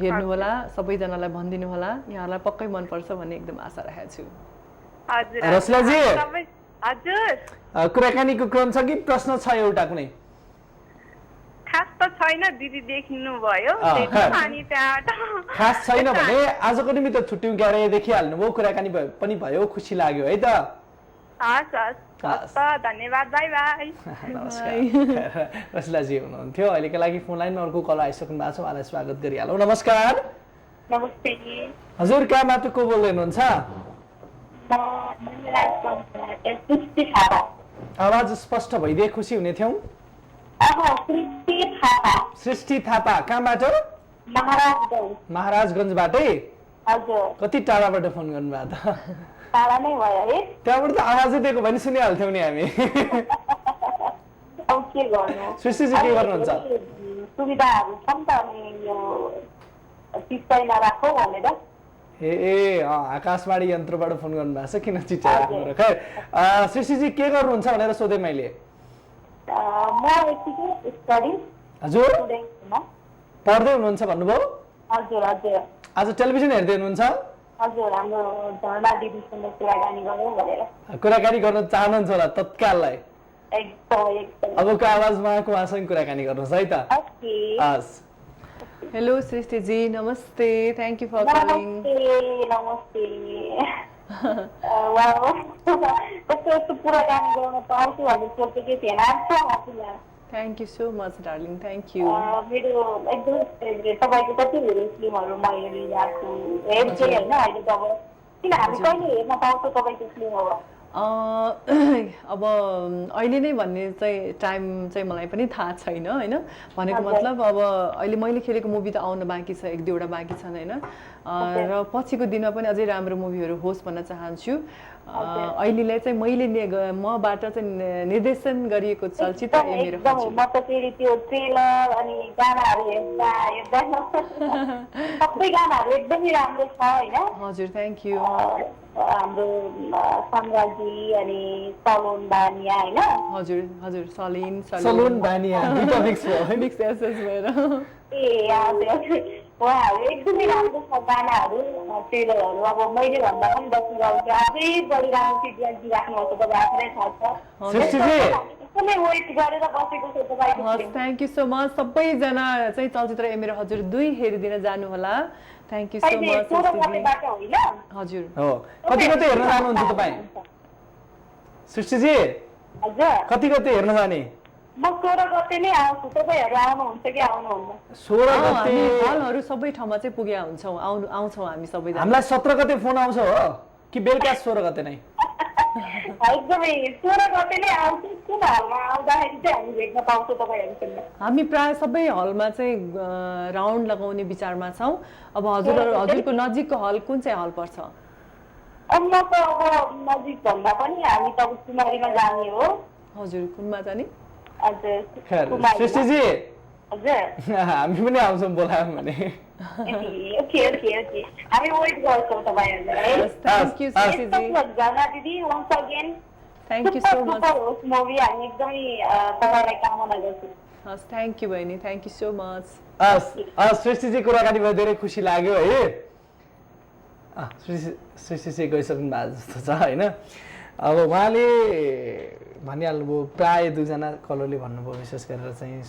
हेर्नु होला, सबैजनालाई भनिदिनु होला, यहाँलाई पक्कै मनपर्छ भन्ने एकदम आशा राखेको छु। रसिलाजी हजुर, कुराकानीको क्रम छ कि प्रश्न छ एउटा कुनै? खास त छैन दिदी, देख्नु भयो खास छैन भने आजको निमित्त छुट्यौँ क्यारे देखिहाल्नु भयो, कुराकानी पनि भयो, खुसी लाग्यो है त। हस् हस् हस् त धन्यवाद बाई बाई नमस्कार रसिलाजी हुनुहुन्थ्यो अहिलेको लागि फोन लाइनमा अर्को कल आइसक्नु भएको छ उहाँलाई स्वागत गरिहालौँ नमस्कार नमस्ते हजुर कहाँबाट को बोल्दै हुनुहुन्छ आवाज स्पष्ट भइदिए खुसी हुने थियौँ सृष्टि थापा कहाँबाट महाराजगञ्जबाटै कति टाढाबाट फोन गर्नुभएको त त्यहाँबाट त आवाजै दिएको भने सुनिहाल्थ्यौँ नि हामी सृष्टिजी के गर्नुहुन्छ सुविधाहरू छ नि त अनि यो चित्तै नराखौ भनेर ए आकाशवाणी यन्त्रबाट फोन गर्नुभएको छ किन चिट्टा राख्नु र खैर सृष्टिजी के गर्नुहुन्छ भनेर सोधेँ मैले म यतिकै स्टडी हजुर स्टुडेन्ट पढ्दै हुनुहुन्छ भन्नुभयो हजुर हजुर आज टेलिभिजन हेर्दै हुनुहुन्छ हजुर हाम्रो धर्मा दिदीसँग कुराकानी गरौँ भनेर कुराकानी गर्न चाहनुहुन्छ होला तत्काललाई एकदम एकदम अबको आवाजमा उहाँसँग कुराकानी गर्नुहोस् है त ओके हस् हेलो सृष्टिजी नमस्ते थ्याङ्क यू फर कलिङ नमस्ते वाउ कस्तो यस्तो कुराकानी गर्न पाउँछु भनेर सोचेकै थिएन आफूलाई thank you so much darling thank you मेरो एकदम फेभरेट तपाईँको कति धेरै फिल्महरू म हेरिरहेको छु हेर्छु होइन अहिले त अब किन हामी कहिले हेर्न पाउँछौँ तपाईँको फिल्महरू अब अहिले नै भन्ने चाहिँ टाइम चाहिँ मलाई पनि थाहा छैन होइन भनेको मतलब अब अहिले मैले खेलेको मुभी त आउन बाँकी छ एक दुईवटा बाँकी छन् होइन र पछिको दिनमा पनि अझै राम्रो मुभीहरू होस् भन्न चाहन्छु अहिलेलाई चाहिँ मैले मबाट चाहिँ निर्देशन गरिएको चलचित्र मेरो म त फेरि त्यो ट्रेलर अनि गानाहरू हेर्दा सबै गानाहरू एकदमै राम्रो छ होइन हजुर थ्याङ्क यू हाम्रो सम्राजी अनि सलोन बानिया होइन हजुर हजुर सलुन बानिया दुईटा मिक्स भयो मिक्स एसएस भएर ए हजुर उहाँहरू एकदमै राम्रो छ गानाहरू ट्रेलरहरू अब मैले भन्दा पनि दक्षिण गाउँछ अझै बढी राम्रो फिडब्याक दिइराख्नु भएको तपाईँ आफूलाई थाहा छ एकदमै वेट गरेर बसेको छु तपाईँको थ्याङ्क यू सो मच सबैजना चाहिँ चलचित्र ए मेरो हजुर 2 हेरिदिन जानुहोला थ्याङ्क यू सो मच हजुर हो कति कति हेर्न जानुहुन्छ तपाईँ सृष्टिजी हजुर कति कति हेर्न जाने म 16 गते नै आउँछु तपाईँहरू आउनुहुन्छ कि आउनुहुन्न 16 गते हलहरू सबै ठाउँमा चाहिँ पुगेका हुन्छौँ आउँछौँ हामी सबैजना हामीलाई 17 गते फोन आउँछ हो कि बेलुका 16 गते नै एकदमै 16 गते नै आउँछु कुन हलमा आउँदाखेरि चाहिँ हामी भेट्न पाउँछौँ तपाईँहरूसँग हामी प्राय सबै हलमा चाहिँ राउन्ड लगाउने विचारमा छौँ अब हजुरको नजिकको हल कुन चाहिँ हल पर्छ अब म त अब नजिक भन्दा पनि हामी त कुमारीमा जाने हो हजुर कुनमा जाने सृष्टिजी हजुर हामी पनि आउँछौँ बोलायौँ भने ओके ओके ओके हामी वेट गर्छौँ तपाईँहरूलाई थ्याङ्क यू सृष्टिजी धर्मा दिदी once again thank you so much होस् मुभी हामी एकदमै तपाईँलाई कामना गर्छौँ हस् थ्याङ्क यू बहिनी थ्याङ्क यू सो मच सृष्टिजी कुराकानी भयो धेरै खुसी लाग्यो है सृष्टि गइसक्नु भएको जस्तो छ होइन अब उहाँले भनिहाल्नुभयो प्राय 2 जना कलरले भन्नुभयो विशेष गरेर चाहिँ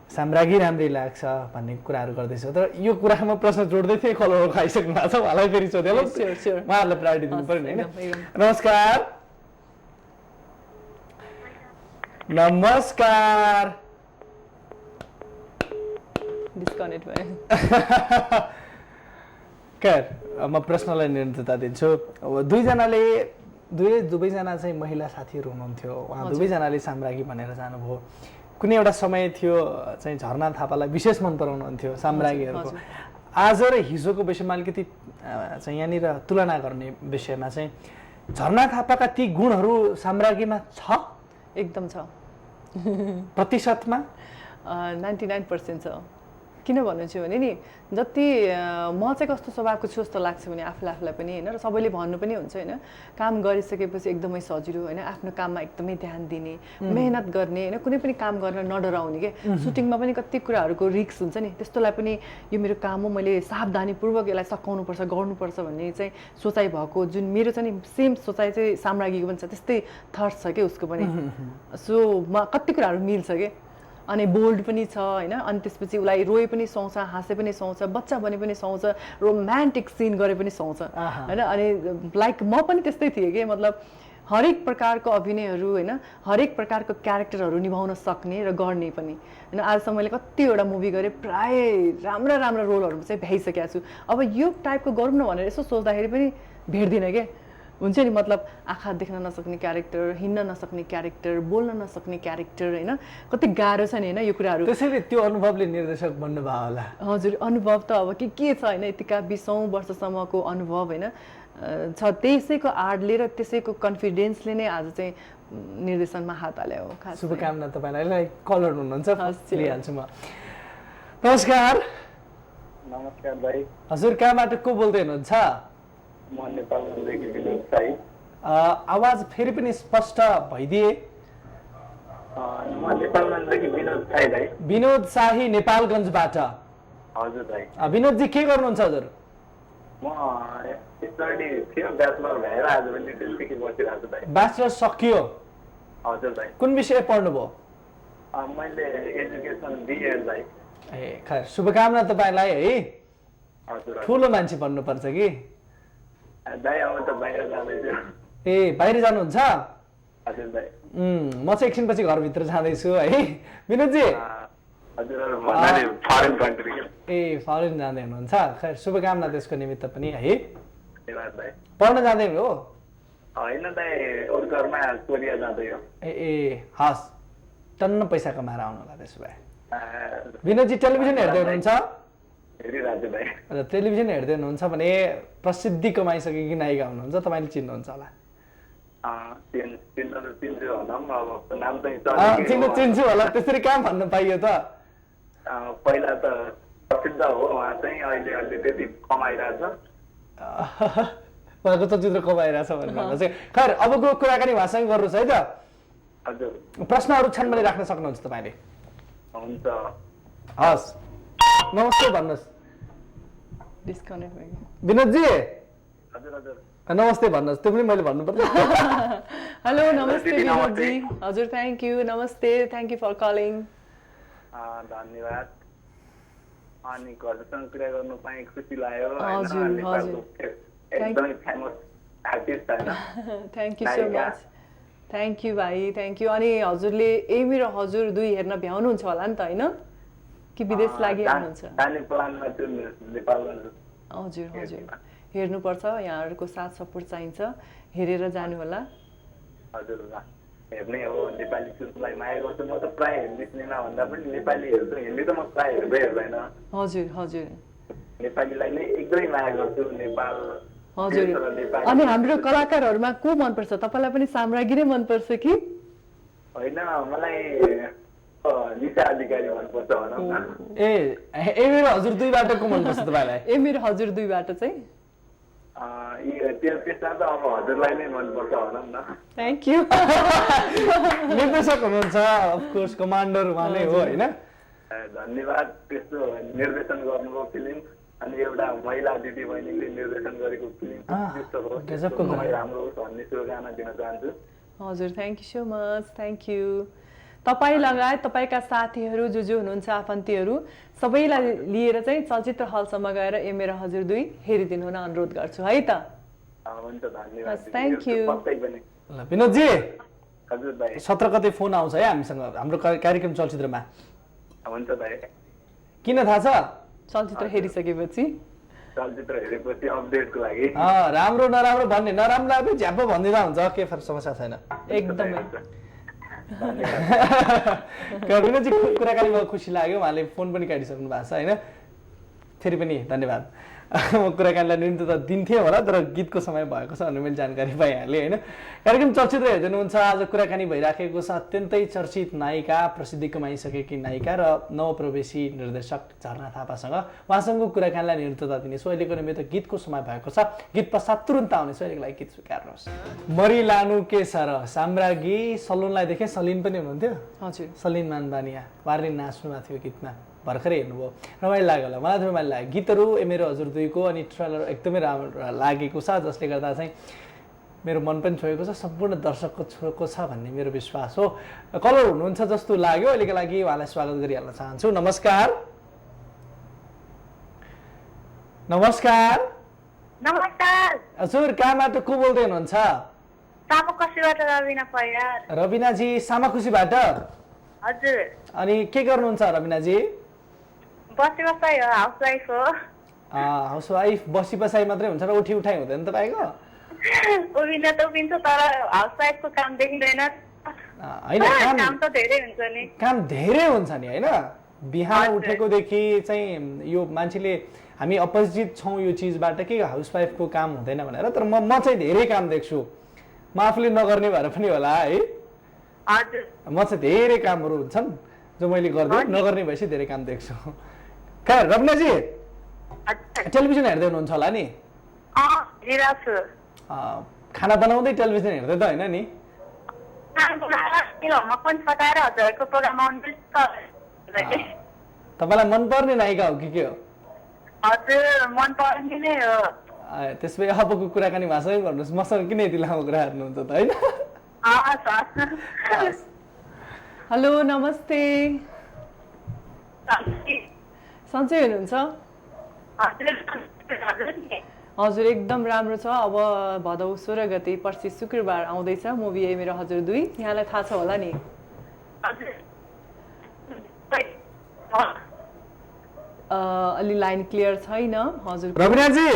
साम्राज्ञी राम्रै लाग्छ भन्ने कुराहरू गर्दैछ तर यो कुरामा प्रश्न जोड्दै थिएँ कलरको आइसक्नु भएको छ उहाँलाई फेरि सोधेलो उहाँहरूलाई प्रायोरिटी दिनु पर्यो नि होइन नमस्कार नमस्कार डिस्कनेक्ट भयो म प्रश्नलाई निरन्तरता दिन्छु दुवैजना चाहिँ महिला साथीहरू हुनुहुन्थ्यो उहाँ दुवैजनाले साम्राज्ञी भनेर जानुभयो कुनै एउटा समय थियो चाहिँ झरना थापालाई विशेष मन पराउनुहुन्थ्यो साम्राज्ञीहरूको आज र हिजोको विषयमा अलिकति चाहिँ यहाँनिर तुलना गर्ने विषयमा चाहिँ झरना थापाका ती गुणहरू साम्राज्ञीमा छ एकदम छ प्रतिशतमा 99% छ किन भन्नुहुन्छ भने नि जति म चाहिँ कस्तो स्वभावको छु जस्तो लाग्छ भने आफूलाई पनि होइन र सबैले भन्नु पनि हुन्छ होइन काम गरिसकेपछि एकदमै सजिलो होइन आफ्नो काममा एकदमै ध्यान दिने मेहनत गर्ने होइन कुनै पनि काम गर्न नडराउने के सुटिङमा पनि कति कुराहरूको रिस्क हुन्छ नि त्यस्तोलाई पनि यो मेरो काम हो मैले सावधानीपूर्वक यसलाई सकाउनुपर्छ गर्नुपर्छ भन्ने चाहिँ सोचाइ भएको जुन मेरो चाहिँ नि सेम सोचाइ चाहिँ साम्राज्ञीको पनि छ त्यस्तै थट्स छ कि उसको पनि सो कति कुराहरू मिल्छ कि अनि बोल्ड पनि छ होइन अनि त्यसपछि उसलाई रोए पनि सुहाउँछ हाँसे पनि सुहाउँछ बच्चा बने पनि सुहाउँछ रोमान्टिक सिन गरे पनि सुहाउँछ होइन अनि लाइक म पनि त्यस्तै थिएँ कि मतलब हरेक प्रकारको अभिनयहरू होइन हरेक प्रकारको क्यारेक्टरहरू निभाउन सक्ने र गर्ने पनि होइन आजसम्म मैले कतिवटा मुभी गरेँ प्राय राम्रा राम्रा रोलहरू चाहिँ भ्याइसकेको छु अब यो टाइपको गरौँ न भनेर यसो सोच्दाखेरि पनि भेट्दिनँ क्या हुन्छ नि मतलब आँखा देख्न नसक्ने क्यारेक्टर हिँड्न नसक्ने क्यारेक्टर बोल्न नसक्ने क्यारेक्टर होइन कति गाह्रो छ नि होइन यो कुराहरू त्यसैले त्यो अनुभवले निर्देशक बन्नुभयो होला हजुर अनुभव त अब के छ होइन यतिका 20औं वर्षसम्मको अनुभव होइन छ त्यसैको आडले र त्यसैको कन्फिडेन्सले नै आज चाहिँ निर्देशनमा हात हाल्यो हो खास शुभकामना तपाईँलाई कलर हुनुहुन्छ लिइहाल्छु म नमस्कार नमस्कार भाइ हजुर कहाँबाट को बोल्दै हुनुहुन्छ म नेपालदेखि विनोद साई आवाज फेरि पनि स्पष्ट भइदिए म नेपालदेखि विनोद साई भाइ विनोद शाही नेपालगञ्जबाट हजुर भाइ विनोदजी के गर्नुहुन्छ हजुर म स्टडी थियो ब्याचलर भएर आज पनि त्यसपछि बसिरहेको छु भाइ ब्याचलर सकियो हजुर भाइ कुन विषय पढ्नुभयो मैले एजुकेसन बिएड भाइ ए खै शुभकामना तपाईँलाई है हजुर ठुलो मान्छे बन्नुपर्छ कि भाइ अब त बाहिर जाँदैछु ए बाहिर जानुहुन्छ हजुर भाइ म चाहिँ एकछिनपछि घरभित्र जाँदैछु है विनोदजी हजुरहरू भन्नाले फरेन कन्ट्री ए फरेन जाँदै हुनुहुन्छ खै शुभकामना त्यसको निमित्त पनि है धन्यवाद भाइ पढ्न जाँदै हो होइन भाइ उर्करमा कोरिया जाँदै हो ए हस् टन्न पैसा कमाएर आउनु होला त्यसो भए विनोदजी टेलिभिजन हेर्दै हुनुहुन्छ हेरिरहेको भाइ र टेलिभिजन हेर्दै हुनुहुन्छ भने प्रसिद्धि कमाइसकेकी नायिका हुनुहुन्छ तपाईँले चिन्नुहुन्छ होला चिन्छु होला अब नाम चाहिँ चिन्छु होला त्यसरी कहाँ भन्नु पाइयो त पहिला त प्रसिद्ध हो उहाँ चाहिँ अहिले अहिले त्यति कमाइरहेछ उहाँको चलचित्र कमाइरहेछ भन्नु चाहिँ खैर अबको कुराकानी उहाँसँग गर्नुहोस् है त हजुर प्रश्नहरू छन् भने राख्न सक्नुहुन्छ तपाईँले हुन्छ हस् नमस्ते भन्नुहोस् डिस्कनेक्ट भयो विनोदजी हजुर हजुर नमस्ते भन्नुहोस् त्यो पनि मैले भन्नुपर्छ हेलो नमस्ते विनोदजी हजुर थ्याङ्क यू नमस्ते थ्याङ्क यू फर कलिङ धन्यवाद अनि घरसँग कुरा गर्नु पाएँ खुसी लाग्यो हजुर, नेपालको एकदमै फेमस आर्टिस्ट होइन thank you so much thank you भाइ थ्याङ्क यू अनि हजुरले एमी र हजुर दुई हेर्न भ्याउनुहुन्छ होला नि त होइन कि विदेश लागिहाल्नुहुन्छ जाने प्लानमा छु नेपालमा हजुर हजुर हेर्नुपर्छ यहाँहरूको साथ सपोर्ट चाहिन्छ हेरेर जानु होला हजुर हेर्ने हो नेपाली फिल्मलाई माया गर्छु म त प्रायः हिन्दी सिनेमा भन्दा पनि नेपाली हेर्छु हिन्दी त म प्रायः हेर्दैन हजुर हजुर नेपालीलाई नै एकदमै माया गर्छु नेपाल हजुर अनि हाम्रो कलाकारहरूमा को मनपर्छ तपाईँलाई पनि साम्राज्ञी नै मनपर्छ कि होइन मलाई निशा अधिकारी मनपर्छ भनौँ न ए मेरो हजुर दुईबाट को मनपर्छ तपाईँलाई ए मेरो हजुर दुईबाट चाहिँ त्यसमा त अब हजुरलाई नै मनपर्छ भनौँ न थ्याङ्क यू निर्देशक हुनुहुन्छ अफकोर्स कमान्डर उहाँ नै हो होइन धन्यवाद त्यस्तो निर्देशन गर्नुभयो फिल्म अनि एउटा महिला दिदी बहिनीले निर्देशन गरेको फिल्म राम्रो होस् भन्ने शुभकामना दिन चाहन्छु हजुर thank you so much thank you तपाईँ लगायत तपाईँका साथीहरू जो जो हुनुहुन्छ आफन्तीहरू सबैलाई लिएर चाहिँ चलचित्र हलसम्म गएर ए मेरो हजुर दुई हेरिदिनु हुन अनुरोध गर्छु है त हुन्छ धन्यवाद थ्याङ्क यू ल विनोदजी हजुर भाइ 17 गते फोन आउँछ है हामीसँग हाम्रो कार्यक्रम चलचित्रमा हुन्छ भाइ किन थाहा छ चलचित्र हेरिसकेपछि चलचित्र हेरेपछि अपडेटको लागि राम्रो नराम्रो भन्ने नराम्रो झ्याप्प भनिदिँदा हुन्छ के समस्या छैन एकदमै विनोदजी कुराकानीमा खुसी लाग्यो उहाँले फोन पनि काटिसक्नु भएको छ होइन फेरि पनि धन्यवाद म कुराकानीलाई निरन्तरता दिन्थेँ होला तर गीतको समय भएको छ भन्ने मैले जानकारी पाइहालेँ होइन कार्यक्रम चलचित्र हेर्दै हुनुहुन्छ आज कुराकानी भइराखेको छ अत्यन्तै चर्चित नायिका प्रसिद्धि कमाइसकेकी नायिका र नवप्रवेशी निर्देशक झरना थापासँग उहाँसँगको कुराकानीलाई निरन्तरता दिनेछु अहिलेको निमित्त गीतको समय भएको छ गीत पश्चात तुरुन्त आउनेछु अहिलेको लागि गीत स्वीकार्नुहोस् मरि लानु के सर साम्राज्ञी सलुनलाई देखेँ सलिन पनि हुनुहुन्थ्यो हजुर सलिन मानबानिया उहाँले नाच्नुभएको थियो गीतमा भर्खरै हेर्नुभयो रमाइलो लाग्यो होला मलाई रमाइलो लाग्यो गीतहरू ए मेरो हजुर दुईको अनि ट्रेलर एकदमै राम्रो लागेको छ जसले गर्दा चाहिँ मेरो मन पनि छोएको छ, सम्पूर्ण दर्शकको छोएको छ भन्ने मेरो विश्वास हो। कलर हुनुहुन्छ जस्तो लाग्यो, अहिलेको लागि उहाँलाई स्वागत गरिहाल्न चाहन्छु। नमस्कार। नमस्कार। नमस्कार हजुर, कहाँबाट को बोल्दै हुनुहुन्छ? सामाखुसीबाट रबिना परियार। रबिनाजी सामाखुसीबाट? हजुर। अनि के गर्नुहुन्छ रबिनाजी? बसी बसाइ हो, हाउसवाइफ हो। हाउसवाइफ बसी बसाइ मात्रै हुन्छ र उठी उठाइ हुँदैन तपाईँको? उभिन्छ त उभिन्छ, तर हाउसवाइफको काम देखिँदैन। होइन, काम त धेरै हुन्छ नि। काम धेरै हुन्छ नि होइन? बिहान उठेकोदेखि चाहिँ यो मान्छेले हामी अपोजिट छौँ यो चिजबाट कि हाउसवाइफको काम हुँदैन भनेर, तर म चाहिँ धेरै काम देख्छु। म आफूले नगर्ने भएर पनि होला है। हजुर। म चाहिँ धेरै कामहरू हुन्छन् जो मैले गर्दै नगर्ने भएपछि धेरै काम देख्छु। खै रबिनाजी, टेलिभिजन हेर्दै हुनुहुन्छ होला नि? खाना बनाउँदै टेलिभिजन हेर्दै त होइन नि? तपाईँलाई मनपर्ने नायिका हो कि के हो? हजुर, मनपर्ने नै हो। त्यसो भए अबको कुराकानी भाषामै गर्नुहोस्, मसँग किन यति लामो कुरा हेर्नुहुन्छ त होइन? हेलो नमस्ते, सन्चै हुनुहुन्छ? हजुर एकदम राम्रो छ। अब भदौ 16 गते पर्सि शुक्रबार आउँदैछ मुभी ए मेरो हजुर 2। यहाँलाई थाहा छ होला नि? अलि लाइन क्लियर छैन हजुर। रबिनाजी,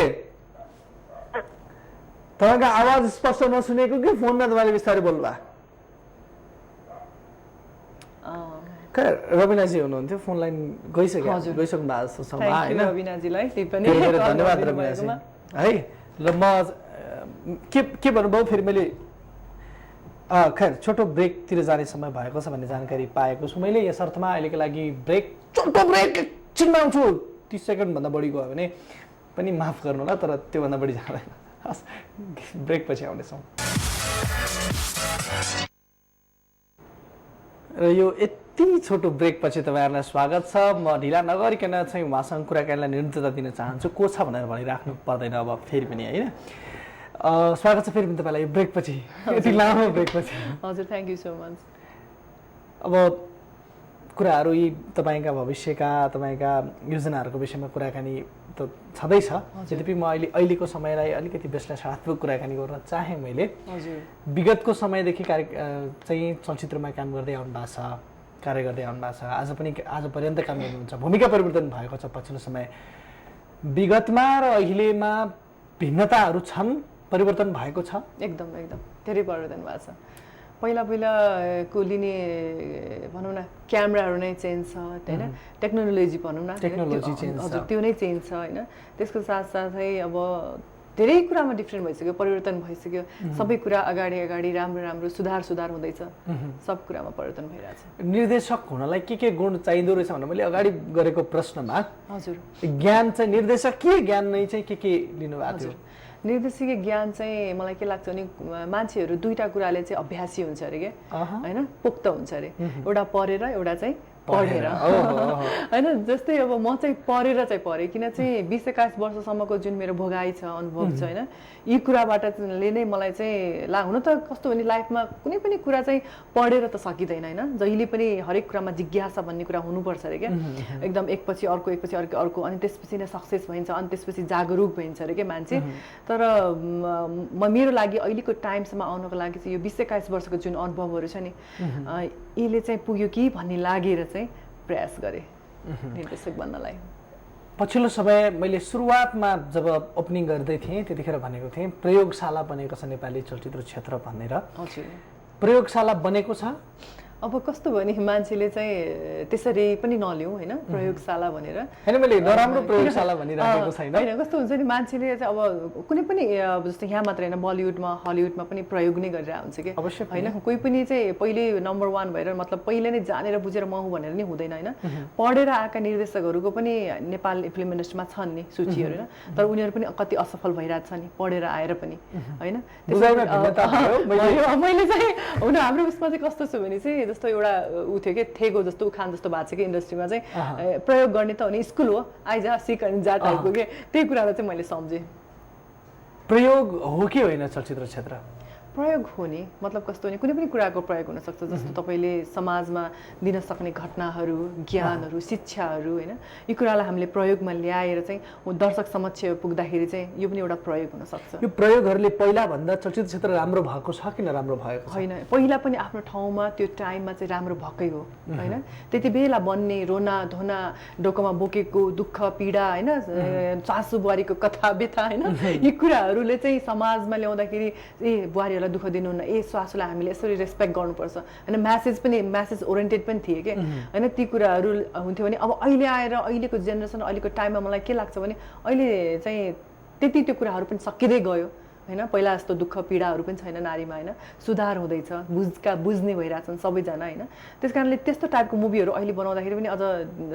तपाईँको आवाज स्पष्ट नसुनेको कि फोनमा तपाईँले बिस्तारै बोल्नुभयो? रबिनाजी हुनुहुन्थ्यो, फोन लाइन गइसक्नु भएको जस्तो छ होइन? रबिनाजीलाई धन्यवाद रबिनाजी है। ल म के भन्नुभयो फेरि? मैले खैर छोटो ब्रेकतिर जाने समय भएको छ भन्ने जानकारी पाएको छु मैले। यसर्थमा अहिलेको लागि ब्रेक, छोटो ब्रेक एकछिनमा आउँछु। 30 सेकेन्डभन्दा बढी गयो भने पनि माफ गर्नु होला, तर त्योभन्दा बढी जाँदैन। हस्, ब्रेक पछि आउनेछौँ। र यो यति छोटो ब्रेक पछि तपाईँहरूलाई स्वागत छ। म ढिला नगरिकन चाहिँ उहाँसँग कुराकानीलाई निरन्तरता दिन चाहन्छु। को छ भनेर भनिराख्नु पर्दैन अब फेरि पनि होइन? स्वागत छ फेरि पनि तपाईँलाई ब्रेक पछि, यति लामो ब्रेक पछि। हजुर, थ्याङ्क यू सो मच। अब कुराहरू यी तपाईँका भविष्यका, तपाईँका योजनाहरूको विषयमा कुराकानी त छँदैछ। यद्यपि म अहिलेको समयलाई अलिकति विश्लेषणात्मक कुराकानी गर्न चाहेँ मैले। विगतको समयदेखि चाहिँ चलचित्रमा काम गर्दै आउनु भएको छ, कार्य गर्दै आउनु भएको छ, आज पर्यन्त काम गर्नुहुन्छ। भूमिका परिवर्तन भएको छ पछिल्लो समय। विगतमा र अहिलेमा भिन्नताहरू छन्, परिवर्तन भएको छ? एकदम एकदम धेरै परिवर्तन भएको छ। पहिलाको लिने भनौँ न क्यामेराहरू नै चेन्ज छ होइन, टेक्नोलोजी भनौँ न, टेक्नोलोजी चेन्ज छ। हजुर, त्यो नै चेन्ज छ होइन। त्यसको साथसाथै अब धेरै कुरामा डिफ्रेन्ट भइसक्यो, परिवर्तन भइसक्यो। सबै कुरा अगाडि राम्रो सुधार हुँदैछ। सब कुरामा परिवर्तन भइरहेछ। निर्देशक हुनलाई के गुण चाहिँदो रहेछ भनेर मैले अगाडि गरेको प्रश्नमा हजुर ज्ञान चाहिँ निर्देशकीय ज्ञान नै चाहिँ के लिनुभएको थियो? निर्देशकीय ज्ञान चाहिँ मलाई के लाग्छ भने मान्छेहरू दुईटा कुराले चाहिँ अभ्यासी हुन्छ अरे के होइन, पोख्त हुन्छ अरे। एउटा पढेर, एउटा चाहिँ पढेर होइन। जस्तै अब म चाहिँ पढेर चाहिँ पढेँ, किन चाहिँ 20-21 वर्षसम्मको जुन मेरो भोगाइ छ, अनुभव छ होइन, यी कुराबाट नै मलाई चाहिँ हुन त कस्तो भने लाइफमा कुनै पनि कुरा चाहिँ पढेर त सकिँदैन होइन। जहिले पनि हरेक कुरामा जिज्ञासा भन्ने कुरा हुनुपर्छ अरे क्या। एकदम एकपछि अर्को अनि त्यसपछि नै सक्सेस भइन्छ, अनि त्यसपछि जागरुक भइन्छ अरे क्या मान्छे। तर मेरो लागि अहिलेको टाइमसम्म आउनको लागि चाहिँ यो 20-21 वर्षको जुन अनुभवहरू छ नि, यसले चाहिँ पुग्यो कि भन्ने लागेर चाहिँ प्रयास गरेँ निर्देशक बन्नलाई। पछिल्लो समय मैले सुरुवातमा जब ओपनिङ गर्दै थिएँ त्यतिखेर भनेको थिएँ प्रयोगशाला बनेको छ नेपाली चलचित्र क्षेत्र भनेर। प्रयोगशाला बनेको छ? अब कस्तो भने मान्छेले चाहिँ त्यसरी पनि नलिउँ होइन, प्रयोगशाला भनेर होइन, मैले नराम्रो प्रयोगशाला भनिराखेको छैन। होइन, कस्तो हुन्छ नि मान्छेले चाहिँ अब कुनै पनि जस्तो यहाँ मात्र होइन, बलिउडमा हलिउडमा पनि प्रयोग नै गरिरहेको हुन्छ कि होइन। कोही पनि चाहिँ पहिले नम्बर 1 भएर मतलब पहिले नै जानेर बुझेर म हुँ भनेर नि हुँदैन होइन। पढेर आएका निर्देशकहरूको पनि नेपाल फिल्म इन्डस्ट्रीमा छन् नि सूचीहरू होइन, तर उनीहरू पनि कति असफल भइरहेको छ नि पढेर आएर पनि होइन। मैले चाहिँ हुन हाम्रो उसमा चाहिँ कस्तो छु भने चाहिँ जस्तो एउटा उ थियो कि थेगो जस्तो उखान जस्तो भएको छ कि इन्डस्ट्रीमा चाहिँ प्रयोग गर्ने त हो नि, स्कुल हो आइज सिक अनि जा टाइपको के, त्यही कुरालाई चाहिँ मैले सम्झेँ। प्रयोग हो कि होइन चलचित्र क्षेत्र? प्रयोग हो नि मतलब कस्तो भने कुनै पनि कुराको प्रयोग हुनसक्छ जस्तो तपाईँले समाजमा दिन सक्ने घटनाहरू ज्ञानहरू शिक्षाहरू होइन यी कुरालाई हामीले प्रयोगमा ल्याएर चाहिँ दर्शक समक्ष पुग्दाखेरि चाहिँ यो पनि एउटा प्रयोग हुनसक्छ। यो प्रयोगहरूले पहिलाभन्दा चलचित्र क्षेत्र राम्रो भएको छ कि नराम्रो भएको छ? होइन, पहिला पनि आफ्नो ठाउँमा त्यो टाइममा चाहिँ राम्रो भएकै हो होइन। त्यति बेला बन्ने रोना धोना डोकोमा बोकेको दुःख पीडा होइन सासु बुहारीको कथा व्यथा होइन यी कुराहरूले चाहिँ समाजमा ल्याउँदाखेरि ए बुहारीहरूलाई दुःख दिनुहुन्न, ए सासूलाई हामीले यसरी रेस्पेक्ट गर्नुपर्छ होइन। म्यासेज ओरिएन्टेड पनि थिए कि होइन। ती कुराहरू हुन्थ्यो भने अब अहिले आएर अहिलेको जेनेरेसन अहिलेको टाइममा मलाई के लाग्छ भने अहिले चाहिँ त्यति त्यो कुराहरू पनि सकिँदै गयो होइन। पहिला जस्तो दुःख पीडाहरू पनि छैन नारीमा होइन, सुधार हुँदैछ, बुझ्ने भइरहेछन् सबैजना होइन। त्यस कारणले त्यस्तो टाइपको मुभीहरू अहिले बनाउँदाखेरि पनि अझ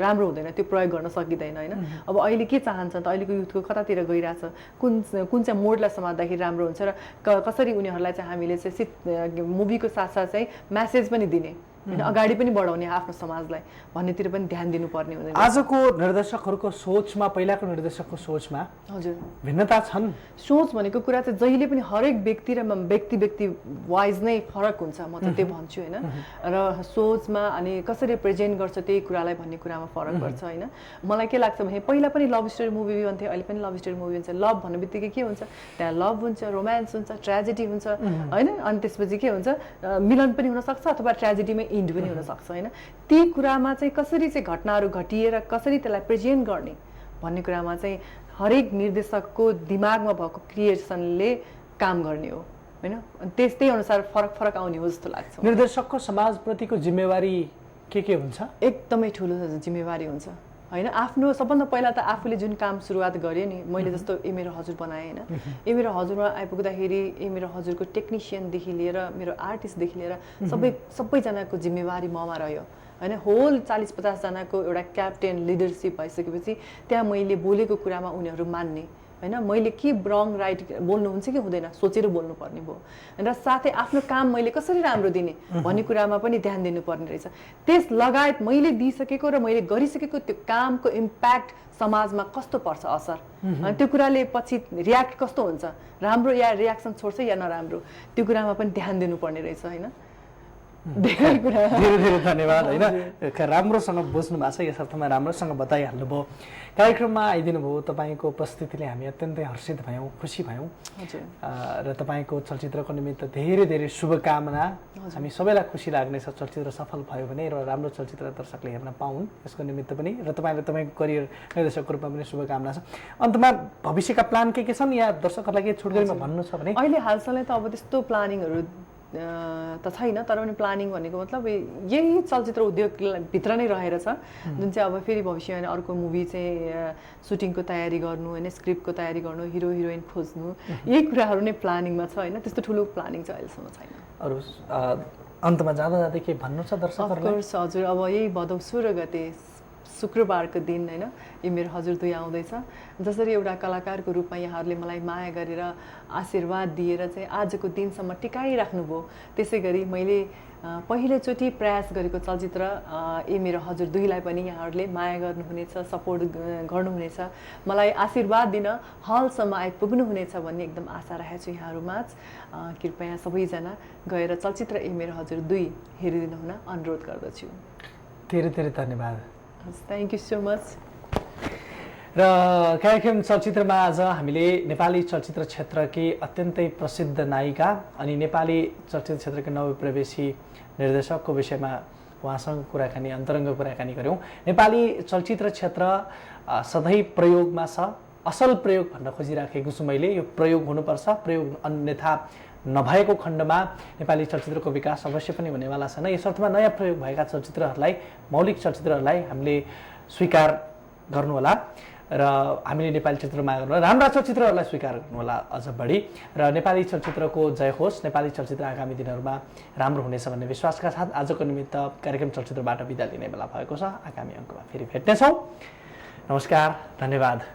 राम्रो हुँदैन, त्यो प्रयोग गर्न सकिँदैन होइन। अब अहिले के चाहन्छ त अहिलेको युथको कतातिर गइरहेछ, कुन चाहिँ मोडलाई समात्दाखेरि राम्रो हुन्छ र कसरी उनीहरूलाई चाहिँ हामीले चाहिँ मुभीको साथसाथ चाहिँ म्यासेज पनि दिने होइन, अगाडि पनि बढाउने आफ्नो समाजलाई भन्नेतिर पनि ध्यान दिनुपर्ने हुँदैन। आजको निर्देशकहरूको सोचमा पहिलाको निर्देशकको सोचमा हजुर भिन्नता छन्? सोच भनेको कुरा चाहिँ जहिले पनि हरेक व्यक्ति र व्यक्ति वाइज नै फरक हुन्छ, म त त्यो भन्छु होइन। र सोचमा अनि कसरी प्रेजेन्ट गर्छ त्यही कुरालाई भन्ने कुरामा फरक पर्छ होइन। मलाई के लाग्छ भने पहिला पनि लभ स्टोरी मुभी भन्थ्यो, अहिले पनि लभ स्टोरी मुभी हुन्छ। लभ भन्ने बित्तिकै के हुन्छ, त्यहाँ लभ हुन्छ, रोमान्स हुन्छ, ट्रेजेडी हुन्छ होइन। अनि त्यसपछि के हुन्छ, मिलन पनि हुनसक्छ अथवा ट्रेजेडीमै इन्ड पनि हुनसक्छ होइन। ती कुरामा चाहिँ कसरी चाहिँ घटनाहरू घटिएर कसरी त्यसलाई प्रेजेन्ट गर्ने भन्ने कुरामा चाहिँ हरेक निर्देशकको दिमागमा भएको क्रिएसनले काम गर्ने हो होइन। त्यस्तै अनुसार फरक आउने हो जस्तो लाग्छ। निर्देशकको समाजप्रतिको जिम्मेवारी के हुन्छ? एकदमै ठुलो जिम्मेवारी हुन्छ होइन। आफ्नो सबभन्दा पहिला त आफूले जुन काम सुरुवात गरेँ नि, मैले जस्तो ए मेरो हजुर बनाएँ होइन। ए मेरो हजुरमा आइपुग्दाखेरि ए मेरो हजुरको टेक्निसियनदेखि लिएर मेरो आर्टिस्टदेखि लिएर सबैजनाको जिम्मेवारी ममा रह्यो होइन। होल 40-50 जनाको एउटा क्याप्टेन लिडरसिप भइसकेपछि त्यहाँ मैले बोलेको कुरामा उनीहरू मान्ने होइन। मैले के रङ राइट बोल्नुहुन्छ कि हुँदैन सोचेर बोल्नुपर्ने भयो र साथै आफ्नो काम मैले कसरी राम्रो दिने भन्ने कुरामा पनि ध्यान दिनुपर्ने रहेछ। त्यस लगायत मैले दिइसकेको र मैले गरिसकेको त्यो कामको इम्प्याक्ट समाजमा कस्तो पर्छ असर, त्यो कुराले पछि रियाक्ट कस्तो हुन्छ, राम्रो या रियाक्सन छोड्छ या नराम्रो, त्यो कुरामा पनि ध्यान दिनुपर्ने रहेछ होइन। धेरै धेरै धन्यवाद होइन। राम्रोसँग बुझ्नु भएको छ, यसर्थमा राम्रोसँग बताइहाल्नुभयो। कार्यक्रममा आइदिनु भयो, तपाईँको उपस्थितिले हामी अत्यन्तै हर्षित भयौँ, खुसी भयौँ र तपाईँको चलचित्रको निमित्त धेरै धेरै शुभकामना। हामी सबैलाई खुसी लाग्नेछ चलचित्र सफल भयो भने र राम्रो चलचित्र दर्शकले हेर्न पाउन्, यसको निमित्त पनि र तपाईँले तपाईँको करियर निर्देशकको रूपमा पनि शुभकामना छ। अन्तमा भविष्यका प्लान के छन् या दर्शकहरूलाई के छुटगरीमा भन्नु छ भने? अहिले हालसालै त अब त्यस्तो प्लानिङहरू त छैन, तर पनि प्लानिङ भनेको मतलब यही चलचित्र उद्योगभित्र नै रहेर छ, जुन चाहिँ अब फेरि भविष्यमा अर्को मुभी चाहिँ सुटिङको तयारी गर्नु होइन, स्क्रिप्टको तयारी गर्नु, हिरो हिरोइन खोज्नु, यही कुराहरू नै प्लानिङमा छ होइन। त्यस्तो ठुलो प्लानिङ चाहिँ अहिलेसम्म छैन। अरू अन्तमा जाँदा जाँदै के भन्नु छ दर्शकहरूलाई? अफकोर्स हजुर, अब यही भदौ 16 गते शुक्रबारको दिन होइन यो मेरो हजुर 2 आउँदैछ। जसरी एउटा कलाकारको रूपमा यहाँहरूले मलाई माया गरेर आशीर्वाद दिएर चाहिँ आजको दिनसम्म टिकाइराख्नुभयो, त्यसै गरी मैले पहिलोचोटि प्रयास गरेको चलचित्र ए मेरो हजुर 2 लाई पनि यहाँहरूले माया गर्नुहुनेछ, सपोर्ट गर्नुहुनेछ, मलाई आशीर्वाद दिन हलसम्म आइपुग्नुहुनेछ भन्ने एकदम आशा राखेको छु यहाँहरूमाझ। कृपया सबैजना गएर चलचित्र ए मेरो हजुर 2 हेरिदिनु हुन अनुरोध गर्दछु। धेरै धेरै धन्यवाद। Thank you so much. र कार्यक्रम चलचित्रमा आज हामीले नेपाली चलचित्र क्षेत्रकी अत्यन्तै प्रसिद्ध नायिका अनि नेपाली चलचित्र क्षेत्रका नवप्रवेशी निर्देशकको विषयमा उहाँसँग कुराकानी, अन्तरङ्ग कुराकानी गऱ्यौँ। नेपाली चलचित्र क्षेत्र सधैँ प्रयोगमा छ, असल प्रयोग भन्न खोजिराखेको छु मैले। यो प्रयोग हुनुपर्छ, प्रयोग अन्यथा नभएको खण्डमा नेपाली चलचित्रको विकास अवश्य पनि हुनेवाला छैन। यसर्थमा नयाँ प्रयोग भएका चलचित्रहरूलाई, मौलिक चलचित्रहरूलाई हामीले स्वीकार गर्नुहोला र हामीले नेपाली चलचित्रमा गर्नु, राम्रा चलचित्रहरूलाई स्वीकार गर्नुहोला अझ बढी। र नेपाली चलचित्रको जय होस्, नेपाली चलचित्र आगामी दिनहरूमा राम्रो हुनेछ भन्ने विश्वासका साथ आजको निमित्त कार्यक्रम चलचित्रबाट बिदा लिने बेला भएको छ। आगामी अङ्कमा फेरि भेट्नेछौँ। नमस्कार, धन्यवाद।